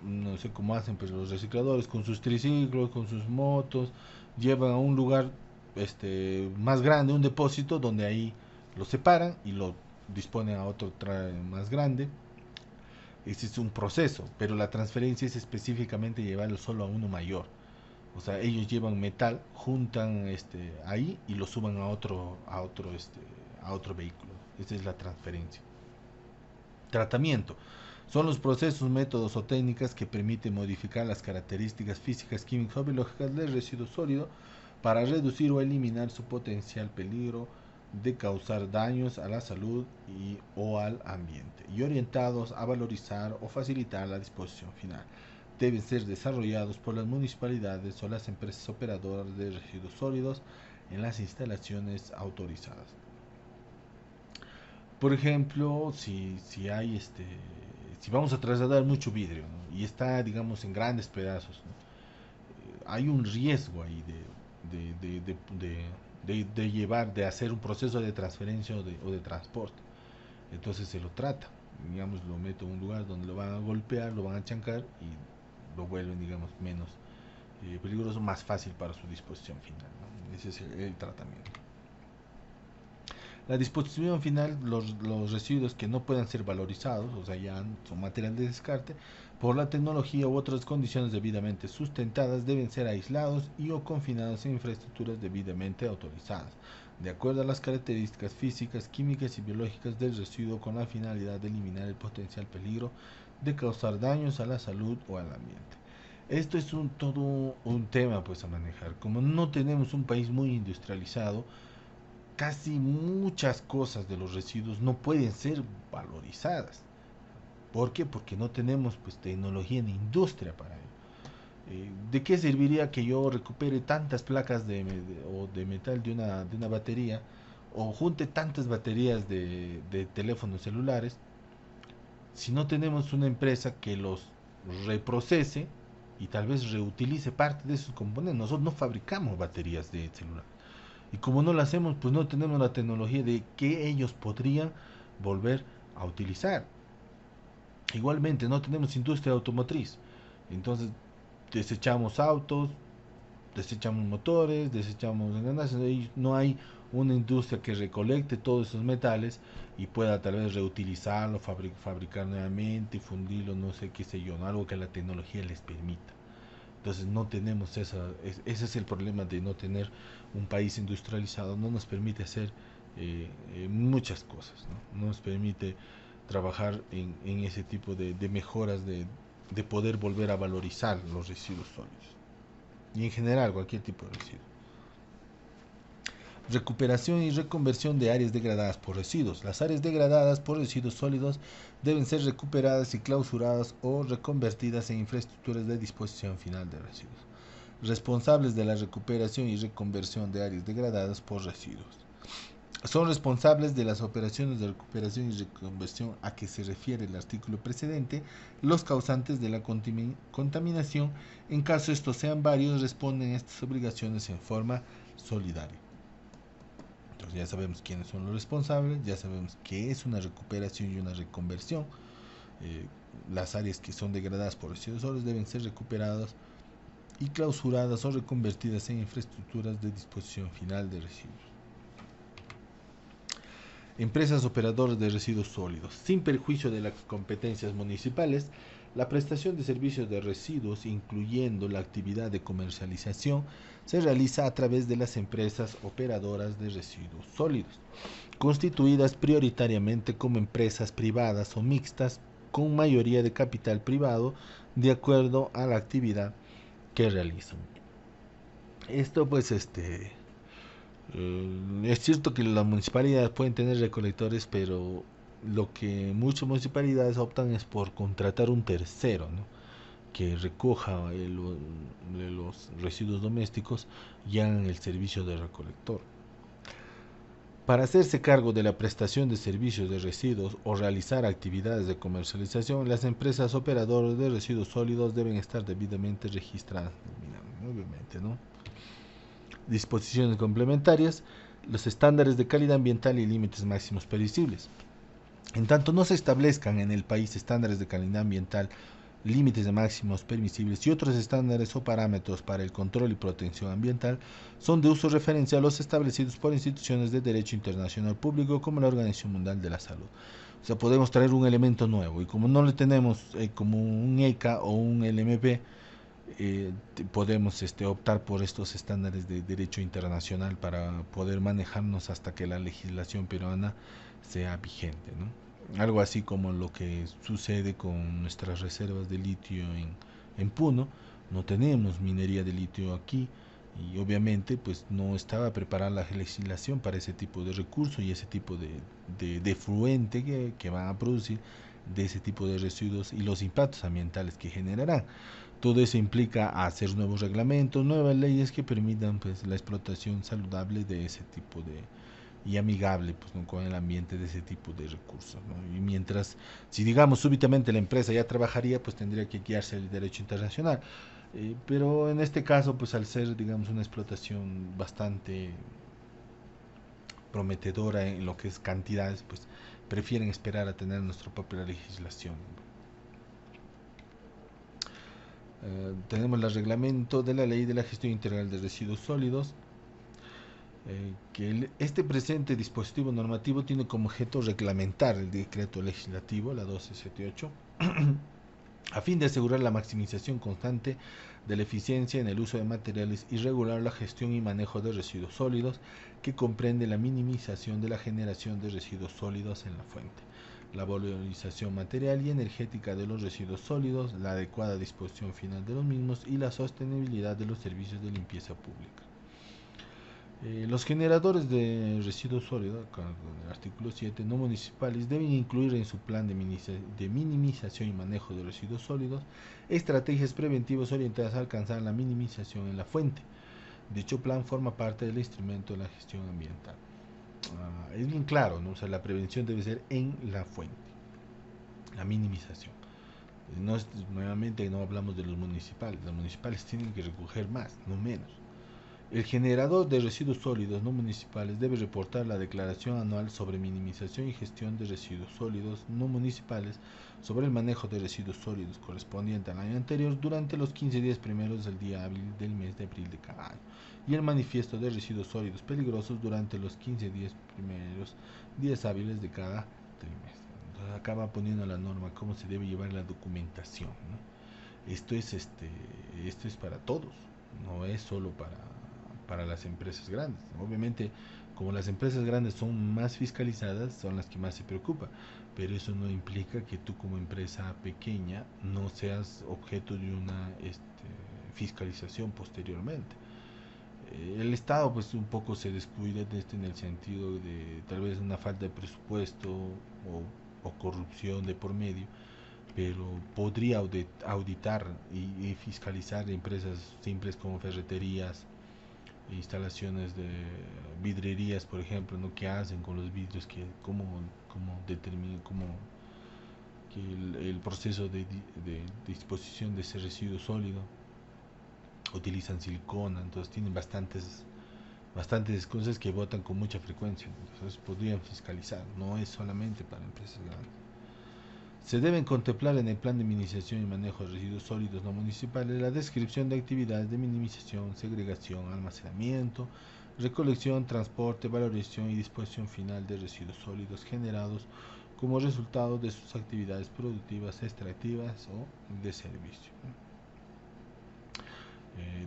no sé cómo hacen pues los recicladores, con sus triciclos, con sus motos, llevan a un lugar más grande, un depósito, donde ahí lo separan y lo disponen a otro más grande. Ese es un proceso, pero la transferencia es específicamente llevarlo solo a uno mayor. O sea, ellos llevan metal, juntan ahí y lo suban a otro vehículo. Esa es la transferencia. Tratamiento. Son los procesos, métodos o técnicas que permiten modificar las características físicas, químicas o biológicas del residuo sólido para reducir o eliminar su potencial peligro de causar daños a la salud o al ambiente, y orientados a valorizar o facilitar la disposición final. Deben ser desarrollados por las municipalidades o las empresas operadoras de residuos sólidos en las instalaciones autorizadas. Por ejemplo, si vamos a trasladar mucho vidrio, ¿no? Y está, digamos, en grandes pedazos, ¿no? Hay un riesgo ahí de hacer un proceso de transferencia o de transporte. Entonces se lo trata, digamos, lo meto en un lugar donde lo van a golpear, lo van a chancar y lo vuelven, digamos, menos peligroso, más fácil para su disposición final, ¿no? Ese es el tratamiento. La disposición final, los residuos que no puedan ser valorizados, o sea, ya son material de descarte, por la tecnología u otras condiciones debidamente sustentadas, deben ser aislados y o confinados en infraestructuras debidamente autorizadas, de acuerdo a las características físicas, químicas y biológicas del residuo con la finalidad de eliminar el potencial peligro de causar daños a la salud o al ambiente. Esto es todo un tema pues a manejar. Como no tenemos un país muy industrializado, casi muchas cosas de los residuos no pueden ser valorizadas. ¿Por qué? Porque no tenemos pues tecnología ni industria para ello. ¿De qué serviría que yo recupere tantas placas o de metal de una batería o junte tantas baterías de teléfonos celulares si no tenemos una empresa que los reprocese y tal vez reutilice parte de esos componentes? Nosotros no fabricamos baterías de celular. Y como no lo hacemos, pues no tenemos la tecnología de que ellos podrían volver a utilizar. Igualmente, no tenemos industria automotriz. Entonces, desechamos autos, desechamos motores, desechamos engranajes. No hay una industria que recolecte todos esos metales y pueda tal vez reutilizarlo, fabricar nuevamente, fundirlo, no sé qué sé yo, ¿no? Algo que la tecnología les permita. Entonces no tenemos ese es el problema de no tener un país industrializado, no nos permite hacer muchas cosas, ¿no? No nos permite trabajar en ese tipo de mejoras de poder volver a valorizar los residuos sólidos y en general cualquier tipo de residuo. Recuperación y reconversión de áreas degradadas por residuos. Las áreas degradadas por residuos sólidos deben ser recuperadas y clausuradas o reconvertidas en infraestructuras de disposición final de residuos. Responsables de la recuperación y reconversión de áreas degradadas por residuos. Son responsables de las operaciones de recuperación y reconversión a que se refiere el artículo precedente los causantes de la contaminación. En caso estos sean varios, responden a estas obligaciones en forma solidaria. Entonces ya sabemos quiénes son los responsables, ya sabemos qué es una recuperación y una reconversión. Las áreas que son degradadas por residuos sólidos deben ser recuperadas y clausuradas o reconvertidas en infraestructuras de disposición final de residuos. Empresas operadoras de residuos sólidos. Sin perjuicio de las competencias municipales, la prestación de servicios de residuos, incluyendo la actividad de comercialización, se realiza a través de las empresas operadoras de residuos sólidos, constituidas prioritariamente como empresas privadas o mixtas con mayoría de capital privado de acuerdo a la actividad que realizan. Esto pues es cierto que las municipalidades pueden tener recolectores, pero lo que muchas municipalidades optan es por contratar un tercero, ¿no? Que recoja los residuos domésticos y hagan el servicio de recolector. Para hacerse cargo de la prestación de servicios de residuos o realizar actividades de comercialización, las empresas operadoras de residuos sólidos deben estar debidamente registradas. Obviamente, ¿no? Disposiciones complementarias, los estándares de calidad ambiental y límites máximos permisibles. En tanto no se establezcan en el país estándares de calidad ambiental, límites de máximos permisibles y otros estándares o parámetros para el control y protección ambiental, son de uso referencial los establecidos por instituciones de derecho internacional público como la Organización Mundial de la Salud. O sea, podemos traer un elemento nuevo y como no le tenemos como un ECA o un LMP, podemos optar por estos estándares de derecho internacional para poder manejarnos hasta que la legislación peruana sea vigente, ¿no? Algo así como lo que sucede con nuestras reservas de litio en Puno. No tenemos minería de litio aquí y obviamente pues no estaba preparada la legislación para ese tipo de recursos y ese tipo de fluente que van a producir de ese tipo de residuos y los impactos ambientales que generarán. Todo eso implica hacer nuevos reglamentos, nuevas leyes que permitan pues la explotación saludable de ese tipo y amigable pues, ¿no? con el ambiente de ese tipo de recursos, ¿no? Y mientras, si digamos súbitamente la empresa ya trabajaría, pues tendría que guiarse el derecho internacional. Pero en este caso, pues al ser digamos una explotación bastante prometedora en lo que es cantidades, pues prefieren esperar a tener nuestra propia legislación. Tenemos el reglamento de la ley de la gestión integral de residuos sólidos, que este presente dispositivo normativo tiene como objeto reglamentar el decreto legislativo, la 1278, a fin de asegurar la maximización constante de la eficiencia en el uso de materiales y regular la gestión y manejo de residuos sólidos, que comprende la minimización de la generación de residuos sólidos en la fuente, la valorización material y energética de los residuos sólidos, la adecuada disposición final de los mismos y la sostenibilidad de los servicios de limpieza pública. Los generadores de residuos sólidos, con el artículo 7, no municipales, deben incluir en su plan de minimización y manejo de residuos sólidos estrategias preventivas orientadas a alcanzar la minimización en la fuente. Dicho plan forma parte del instrumento de la gestión ambiental. Es bien claro, ¿no? O sea, la prevención debe ser en la fuente, la minimización. Nuevamente no hablamos de los municipales tienen que recoger más, no menos. El generador de residuos sólidos no municipales debe reportar la declaración anual sobre minimización y gestión de residuos sólidos no municipales sobre el manejo de residuos sólidos correspondiente al año anterior durante los 15 días primeros del día hábil del mes de abril de cada año, y el manifiesto de residuos sólidos peligrosos durante los 15 primeros días hábiles de cada trimestre. Entonces acá va poniendo la norma cómo se debe llevar la documentación, ¿no? Esto es para todos, no es solo para las empresas grandes. Obviamente, como las empresas grandes son más fiscalizadas, son las que más se preocupan, pero eso no implica que tú como empresa pequeña no seas objeto de una fiscalización posteriormente. El Estado pues un poco se descuida de en el sentido de tal vez una falta de presupuesto o corrupción de por medio, pero podría auditar y fiscalizar empresas simples como ferreterías, instalaciones de vidrierías, por ejemplo, ¿no? ¿Qué hacen con los vidrios? Cómo determinan que el proceso de disposición de ese residuo sólido? Utilizan silicona, entonces tienen bastantes cosas que botan con mucha frecuencia, entonces podrían fiscalizar, no es solamente para empresas grandes. Se deben contemplar en el plan de minimización y manejo de residuos sólidos no municipales la descripción de actividades de minimización, segregación, almacenamiento, recolección, transporte, valorización y disposición final de residuos sólidos generados como resultado de sus actividades productivas, extractivas o de servicio.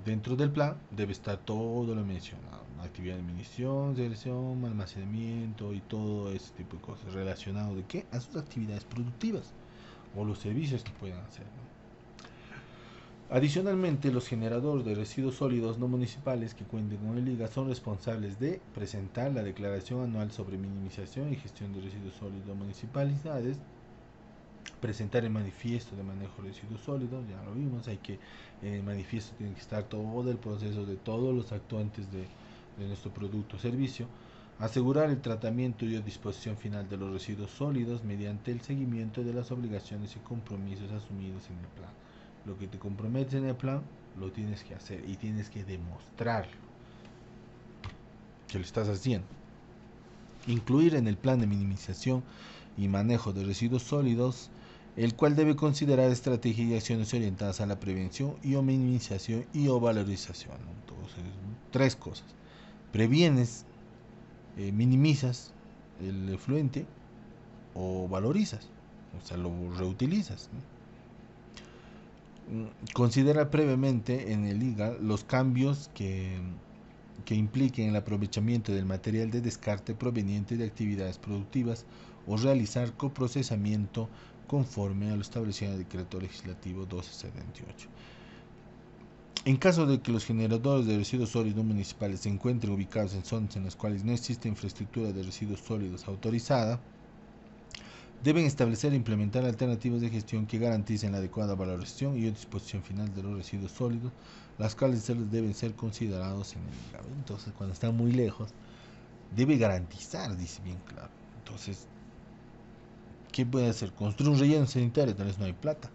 Dentro del plan debe estar todo lo mencionado, actividad de minimización, segregación, almacenamiento y todo ese tipo de cosas relacionado de qué a sus actividades productivas o los servicios que puedan hacer, ¿no? Adicionalmente, los generadores de residuos sólidos no municipales que cuenten con el IGA son responsables de presentar la declaración anual sobre minimización y gestión de residuos sólidos municipalidades, presentar el manifiesto de manejo de residuos sólidos, ya lo vimos, hay que en el manifiesto tiene que estar todo el proceso de todos los actuantes de nuestro producto o servicio, asegurar el tratamiento y disposición final de los residuos sólidos mediante el seguimiento de las obligaciones y compromisos asumidos en el plan. Lo que te comprometes en el plan lo tienes que hacer y tienes que demostrarlo que lo estás haciendo. Incluir en el plan de minimización y manejo de residuos sólidos, el cual debe considerar estrategias y acciones orientadas a la prevención y o minimización y o valorización. Entonces, tres cosas: previenes, minimizas el efluente o valorizas, o sea, lo reutilizas, ¿no? Considera previamente en el IGA los cambios que impliquen el aprovechamiento del material de descarte proveniente de actividades productivas o realizar coprocesamiento conforme a lo establecido en el decreto legislativo 1278. En caso de que los generadores de residuos sólidos municipales se encuentren ubicados en zonas en las cuales no existe infraestructura de residuos sólidos autorizada, deben establecer e implementar alternativas de gestión que garanticen la adecuada valorización y disposición final de los residuos sólidos, las cuales deben ser considerados en el IGA. Entonces, cuando están muy lejos, debe garantizar, dice bien claro. Entonces, ¿qué puede hacer? Construir un relleno sanitario, tal vez no hay plata.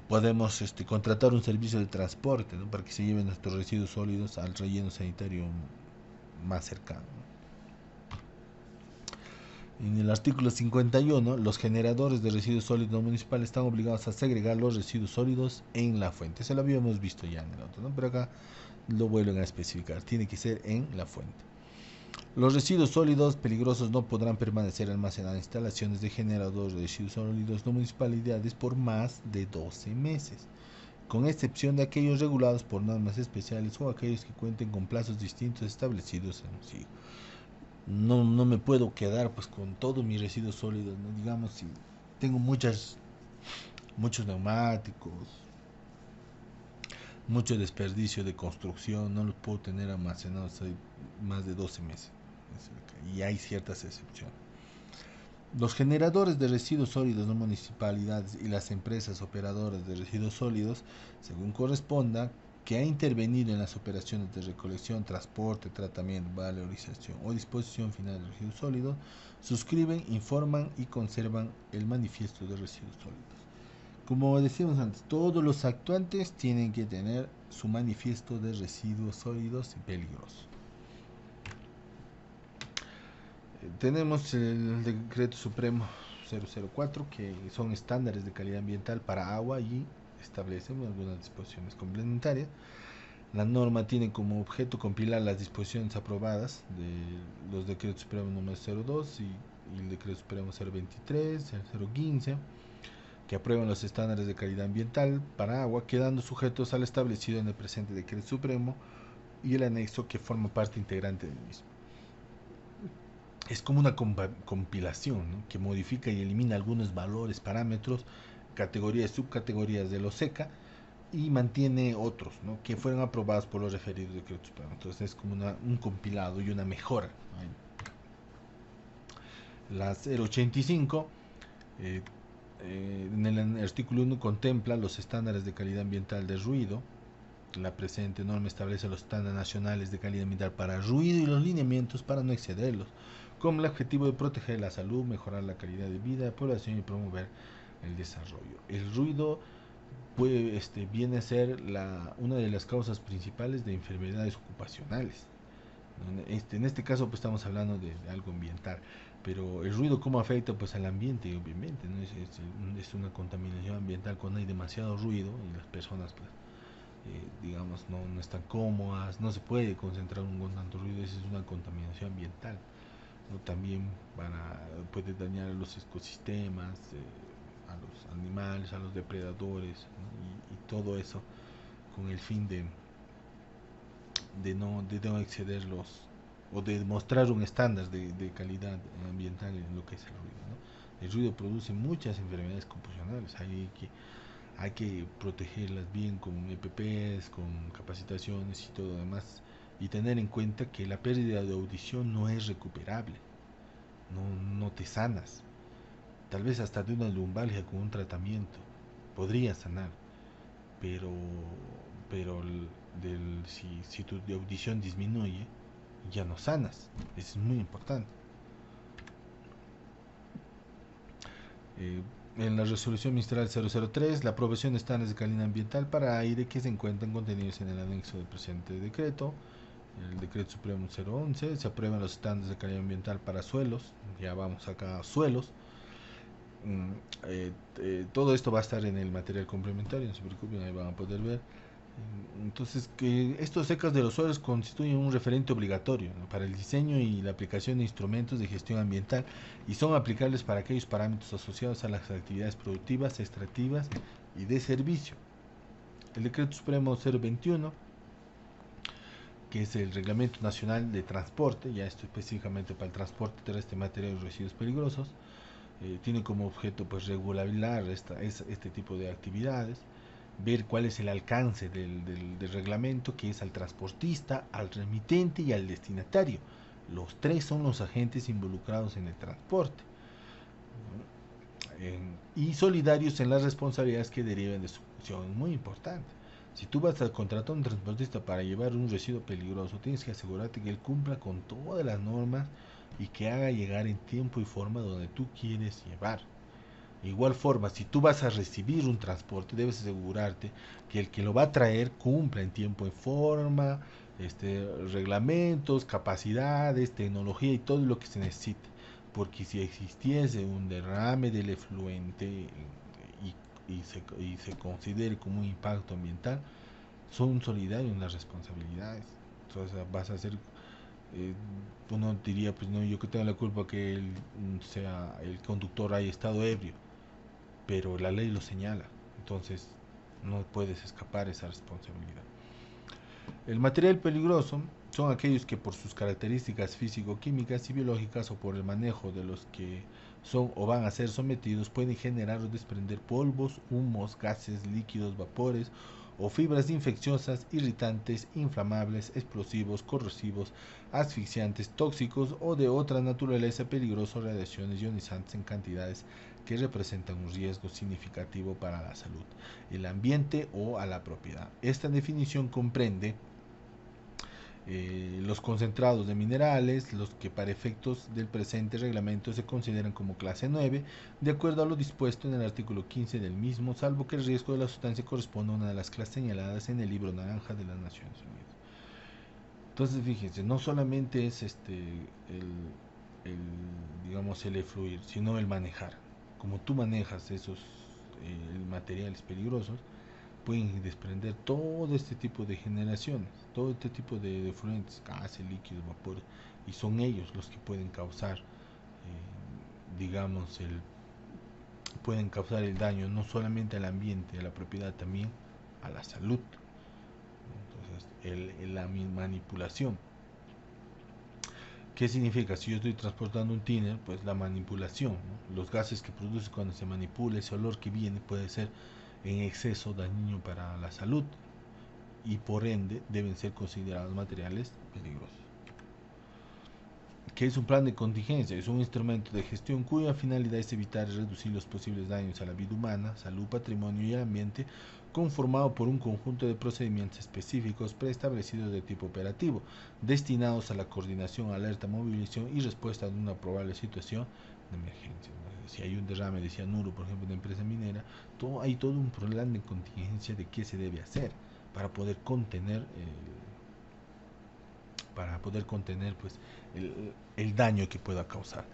Podemos contratar un servicio de transporte, ¿no? Para que se lleven nuestros residuos sólidos al relleno sanitario más cercano. En el artículo 51, los generadores de residuos sólidos no municipales están obligados a segregar los residuos sólidos en la fuente. Eso lo habíamos visto ya en el otro, ¿no? Pero acá lo vuelven a especificar. Tiene que ser en la fuente. Los residuos sólidos peligrosos no podrán permanecer almacenados en instalaciones de generadores de residuos sólidos de municipalidades por más de 12 meses, con excepción de aquellos regulados por normas especiales o aquellos que cuenten con plazos distintos establecidos en sí. No me puedo quedar pues con todos mis residuos sólidos, ¿no? Digamos, si tengo muchos neumáticos, mucho desperdicio de construcción, no los puedo tener almacenados ahí más de 12 meses. Y hay ciertas excepciones. Los generadores de residuos sólidos no municipalidades y las empresas operadoras de residuos sólidos, según corresponda, que ha intervenido en las operaciones de recolección, transporte, tratamiento, valorización o disposición final de residuos sólidos, suscriben, informan y conservan el manifiesto de residuos sólidos. Como decíamos antes, todos los actuantes tienen que tener su manifiesto de residuos sólidos y peligrosos. Tenemos el Decreto Supremo 004, que son estándares de calidad ambiental para agua y establecen algunas disposiciones complementarias. La norma tiene como objeto compilar las disposiciones aprobadas de los Decretos Supremos número 02 y el Decreto Supremo 023, 015, que aprueban los estándares de calidad ambiental para agua, quedando sujetos al establecido en el presente Decreto Supremo y el anexo que forma parte integrante del mismo. Es como una compilación, ¿no?, que modifica y elimina algunos valores, parámetros, categorías y subcategorías de los SECA y mantiene otros, ¿no?, que fueron aprobados por los referidos decretos supremos. Entonces es como un compilado y una mejora, ¿no? La 085 en el artículo 1 contempla los estándares de calidad ambiental de ruido. La presente norma establece los estándares nacionales de calidad ambiental para ruido y los lineamientos para no excederlos, con el objetivo de proteger la salud, mejorar la calidad de vida de la población y promover el desarrollo. El ruido viene a ser una de las causas principales de enfermedades ocupacionales. En este caso pues estamos hablando de algo ambiental, pero el ruido cómo afecta pues al ambiente, obviamente, ¿no? Es una contaminación ambiental cuando hay demasiado ruido y las personas pues digamos no están cómodas, no se puede concentrar con tanto ruido. Esa es una contaminación ambiental, ¿no? También puede dañar a los ecosistemas, a los animales, a los depredadores, ¿no? Y todo eso con el fin de no exceder o de mostrar un estándar de calidad ambiental en lo que es el ruido, ¿no? El ruido produce muchas enfermedades ocupacionales, hay que protegerlas bien con EPPs, con capacitaciones y todo lo demás, y tener en cuenta que la pérdida de audición no es recuperable, no te sanas. Tal vez hasta de una lumbalgia con un tratamiento podría sanar, pero si tu audición disminuye, ya no sanas. Eso es muy importante. En la resolución ministerial 003, la aprobación de estándares de calidad ambiental para aire que se encuentran contenidos en el anexo del presente decreto. El decreto supremo 011, se aprueban los estándares de calidad ambiental para suelos. Ya vamos acá a suelos. Todo esto va a estar en el material complementario, no se preocupen, ahí van a poder ver. Entonces, que estos SECAs de los suelos constituyen un referente obligatorio, ¿no?, para el diseño y la aplicación de instrumentos de gestión ambiental, y son aplicables para aquellos parámetros asociados a las actividades productivas, extractivas y de servicio. El decreto supremo 021, que es el Reglamento Nacional de Transporte, ya esto específicamente para el transporte terrestre de materiales y residuos peligrosos, tiene como objeto pues regular este tipo de actividades, ver cuál es el alcance del reglamento, que es al transportista, al remitente y al destinatario. Los tres son los agentes involucrados en el transporte, y solidarios en las responsabilidades que deriven de su función. Muy importante. Si tú vas a contratar a un transportista para llevar un residuo peligroso, tienes que asegurarte que él cumpla con todas las normas y que haga llegar en tiempo y forma donde tú quieres llevar. De igual forma, si tú vas a recibir un transporte, debes asegurarte que el que lo va a traer cumpla en tiempo y forma, reglamentos, capacidades, tecnología y todo lo que se necesite. Porque si existiese un derrame del efluente y se considere como un impacto ambiental, son solidarios en las responsabilidades. Entonces vas a ser eh, uno diría, pues no, yo que tengo la culpa que sea el conductor haya estado ebrio, pero la ley lo señala, entonces no puedes escapar esa responsabilidad. El material peligroso son aquellos que por sus características físico-químicas y biológicas o por el manejo de los que son o van a ser sometidos pueden generar o desprender polvos, humos, gases, líquidos, vapores o fibras infecciosas, irritantes, inflamables, explosivos, corrosivos, asfixiantes, tóxicos o de otra naturaleza peligrosos, radiaciones ionizantes en cantidades que representan un riesgo significativo para la salud, el ambiente o a la propiedad. Esta definición comprende los concentrados de minerales, los que para efectos del presente reglamento se consideran como clase 9, de acuerdo a lo dispuesto en el artículo 15 del mismo, salvo que el riesgo de la sustancia corresponda a una de las clases señaladas en el libro naranja de las Naciones Unidas. Entonces, fíjense, no solamente es el digamos, el efluir, sino el manejar. Como tú manejas esos materiales peligrosos, pueden desprender todo este tipo de generaciones, todo este tipo de fluentes, gases, líquidos, vapores, y son ellos los que pueden causar, digamos, pueden causar el daño no solamente al ambiente, a la propiedad, también a la salud. Entonces, la manipulación. ¿Qué significa? Si yo estoy transportando un tiner, pues la manipulación, ¿no? Los gases que produce cuando se manipula, ese olor que viene puede ser en exceso dañino para la salud y por ende deben ser considerados materiales peligrosos. ¿Qué es un plan de contingencia? Es un instrumento de gestión cuya finalidad es evitar y reducir los posibles daños a la vida humana, salud, patrimonio y al ambiente, conformado por un conjunto de procedimientos específicos preestablecidos de tipo operativo, destinados a la coordinación, alerta, movilización y respuesta de una probable situación de emergencia. Si hay un derrame de cianuro, por ejemplo, en una empresa minera, hay todo un plan de contingencia de qué se debe hacer para poder contener pues el daño que pueda causar.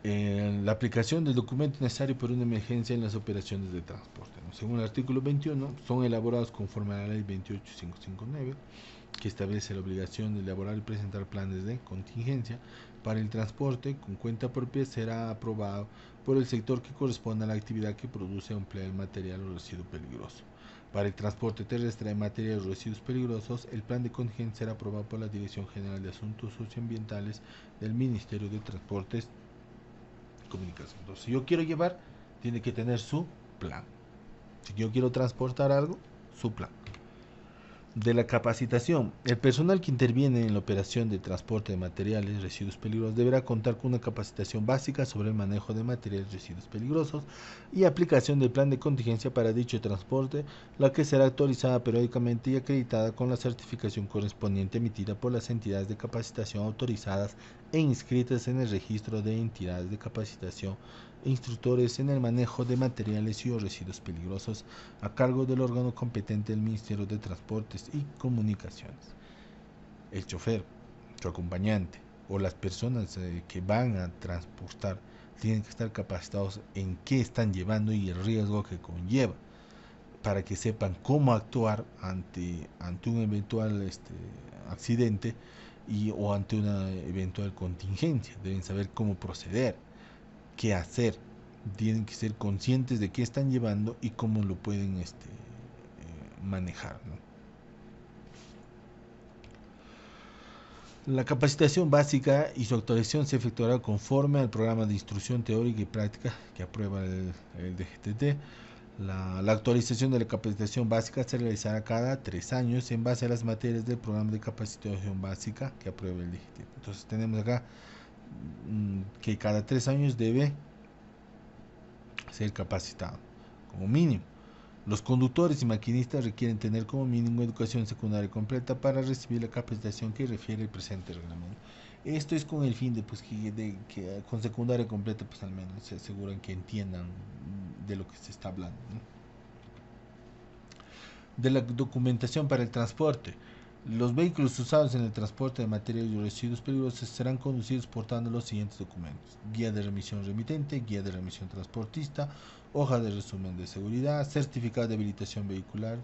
La aplicación del documento necesario para una emergencia en las operaciones de transporte, ¿no? Según el artículo 21, son elaborados conforme a la ley 28559, que establece la obligación de elaborar y presentar planes de contingencia para el transporte con cuenta propia. Será aprobado por el sector que corresponda a la actividad que produce o emplea el material o residuo peligroso. Para el transporte terrestre de materiales o residuos peligrosos, el plan de contingencia será aprobado por la Dirección General de Asuntos Socioambientales del Ministerio de Transportes y Comunicación. Entonces, si yo quiero llevar, tiene que tener su plan. Si yo quiero transportar algo, su plan. De la capacitación. El personal que interviene en la operación de transporte de materiales, residuos peligrosos, deberá contar con una capacitación básica sobre el manejo de materiales, residuos peligrosos y aplicación del plan de contingencia para dicho transporte, la que será actualizada periódicamente y acreditada con la certificación correspondiente emitida por las entidades de capacitación autorizadas e inscritas en el registro de entidades de capacitación e instructores en el manejo de materiales y o residuos peligrosos a cargo del órgano competente del Ministerio de Transportes y Comunicaciones. El chofer, su acompañante o las personas que van a transportar tienen que estar capacitados en qué están llevando y el riesgo que conlleva, para que sepan cómo actuar ante un eventual accidente o ante una eventual contingencia. Deben saber cómo proceder, qué hacer, tienen que ser conscientes de qué están llevando y cómo lo pueden manejar, ¿no? La capacitación básica y su actualización se efectuará conforme al programa de instrucción teórica y práctica que aprueba el DGTT. La actualización de la capacitación básica se realizará cada 3 años en base a las materias del programa de capacitación básica que aprueba el DGTT. Entonces tenemos acá que cada 3 años debe ser capacitado, como mínimo. Los conductores y maquinistas requieren tener como mínimo educación secundaria completa para recibir la capacitación que refiere el presente reglamento. Esto es con el fin de que con secundaria completa pues al menos se aseguran que entiendan de lo que se está hablando, ¿no? De la documentación para el transporte. Los vehículos usados en el transporte de materiales y residuos peligrosos serán conducidos portando los siguientes documentos: guía de remisión remitente, guía de remisión transportista, hoja de resumen de seguridad, certificado de habilitación vehicular,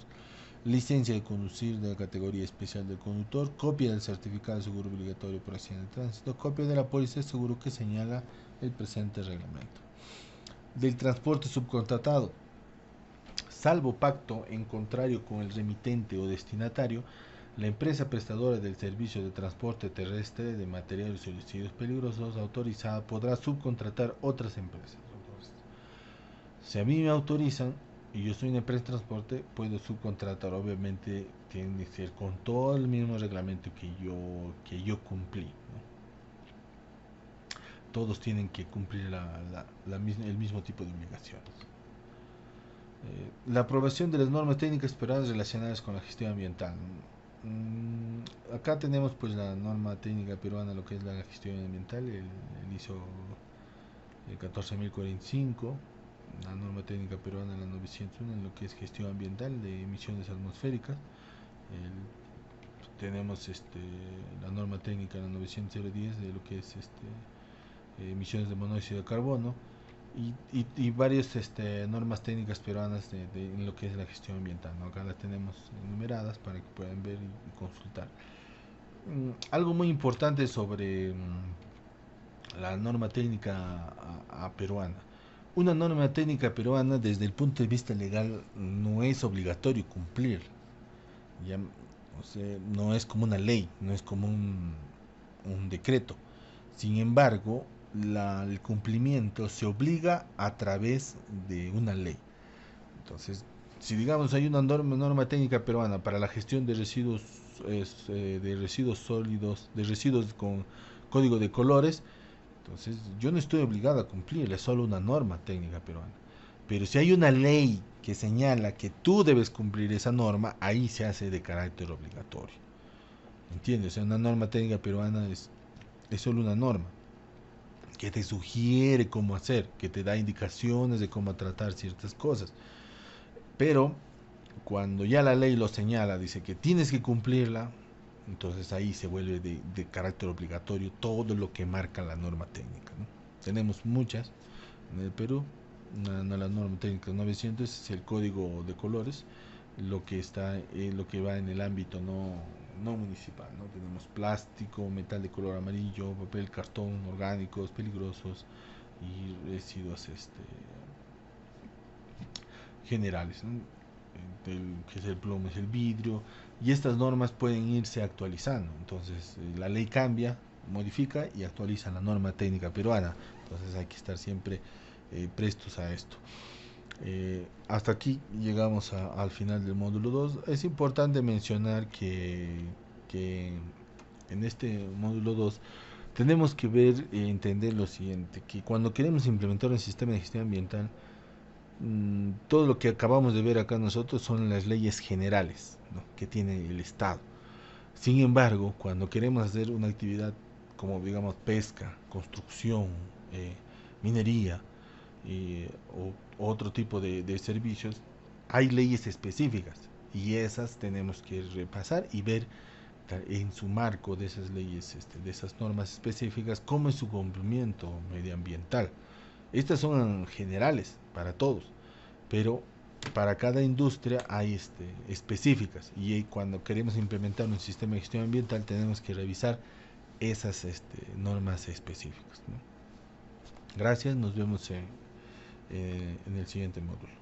licencia de conducir de la categoría especial del conductor, copia del certificado de seguro obligatorio por accidente de tránsito, copia de la póliza de seguro que señala el presente reglamento. Del transporte subcontratado, salvo pacto en contrario con el remitente o destinatario, la empresa prestadora del servicio de transporte terrestre de materiales y residuos peligrosos autorizada podrá subcontratar otras empresas. Si a mí me autorizan y yo soy una empresa de transporte, puedo subcontratar. Obviamente tiene que ser con todo el mismo reglamento que yo cumplí, ¿no? Todos tienen que cumplir el mismo tipo de obligaciones. La aprobación de las normas técnicas esperadas relacionadas con la gestión ambiental. Acá tenemos pues la norma técnica peruana, lo que es la gestión ambiental, el ISO 14045, la norma técnica peruana, la 901, en lo que es gestión ambiental de emisiones atmosféricas. Tenemos la norma técnica, la 90010, de lo que es emisiones de monóxido de carbono, y varias normas técnicas peruanas en lo que es la gestión ambiental, ¿no? Acá las tenemos enumeradas para que puedan ver y consultar. Algo muy importante sobre la norma técnica peruana. Una norma técnica peruana, desde el punto de vista legal, no es obligatorio cumplir. Ya, o sea, no es como una ley, no es como un decreto. Sin embargo, el cumplimiento se obliga a través de una ley. Entonces, si digamos hay una norma técnica peruana para la gestión de residuos sólidos, de residuos con código de colores, entonces yo no estoy obligado a cumplirla, es solo una norma técnica peruana. Pero si hay una ley que señala que tú debes cumplir esa norma, ahí se hace de carácter obligatorio. ¿Entiendes? O sea, una norma técnica peruana es solo una norma que te sugiere cómo hacer, que te da indicaciones de cómo tratar ciertas cosas. Pero cuando ya la ley lo señala, dice que tienes que cumplirla, entonces ahí se vuelve de carácter obligatorio todo lo que marca la norma técnica, ¿no? Tenemos muchas en el Perú. La norma técnica 900 es el código de colores, lo que va en el ámbito no municipal, ¿no? Tenemos plástico, metal de color amarillo, papel, cartón, orgánicos, peligrosos y residuos generales, ¿no? Que es el plomo, es el vidrio, y estas normas pueden irse actualizando. Entonces la ley cambia, modifica y actualiza la norma técnica peruana. Entonces hay que estar siempre prestos a esto. Hasta aquí llegamos al final del módulo 2. Es importante mencionar que en este módulo 2 tenemos que ver e entender lo siguiente, que cuando queremos implementar un sistema de gestión ambiental, todo lo que acabamos de ver acá nosotros son las leyes generales, ¿no?, que tiene el Estado. Sin embargo, cuando queremos hacer una actividad como digamos pesca, construcción, minería, o otro tipo de servicios, hay leyes específicas y esas tenemos que repasar y ver en su marco de esas leyes, de esas normas específicas, cómo es su cumplimiento medioambiental. Estas son generales para todos, pero para cada industria hay específicas, y cuando queremos implementar un sistema de gestión ambiental tenemos que revisar esas normas específicas, ¿no? Gracias, nos vemos en el siguiente módulo.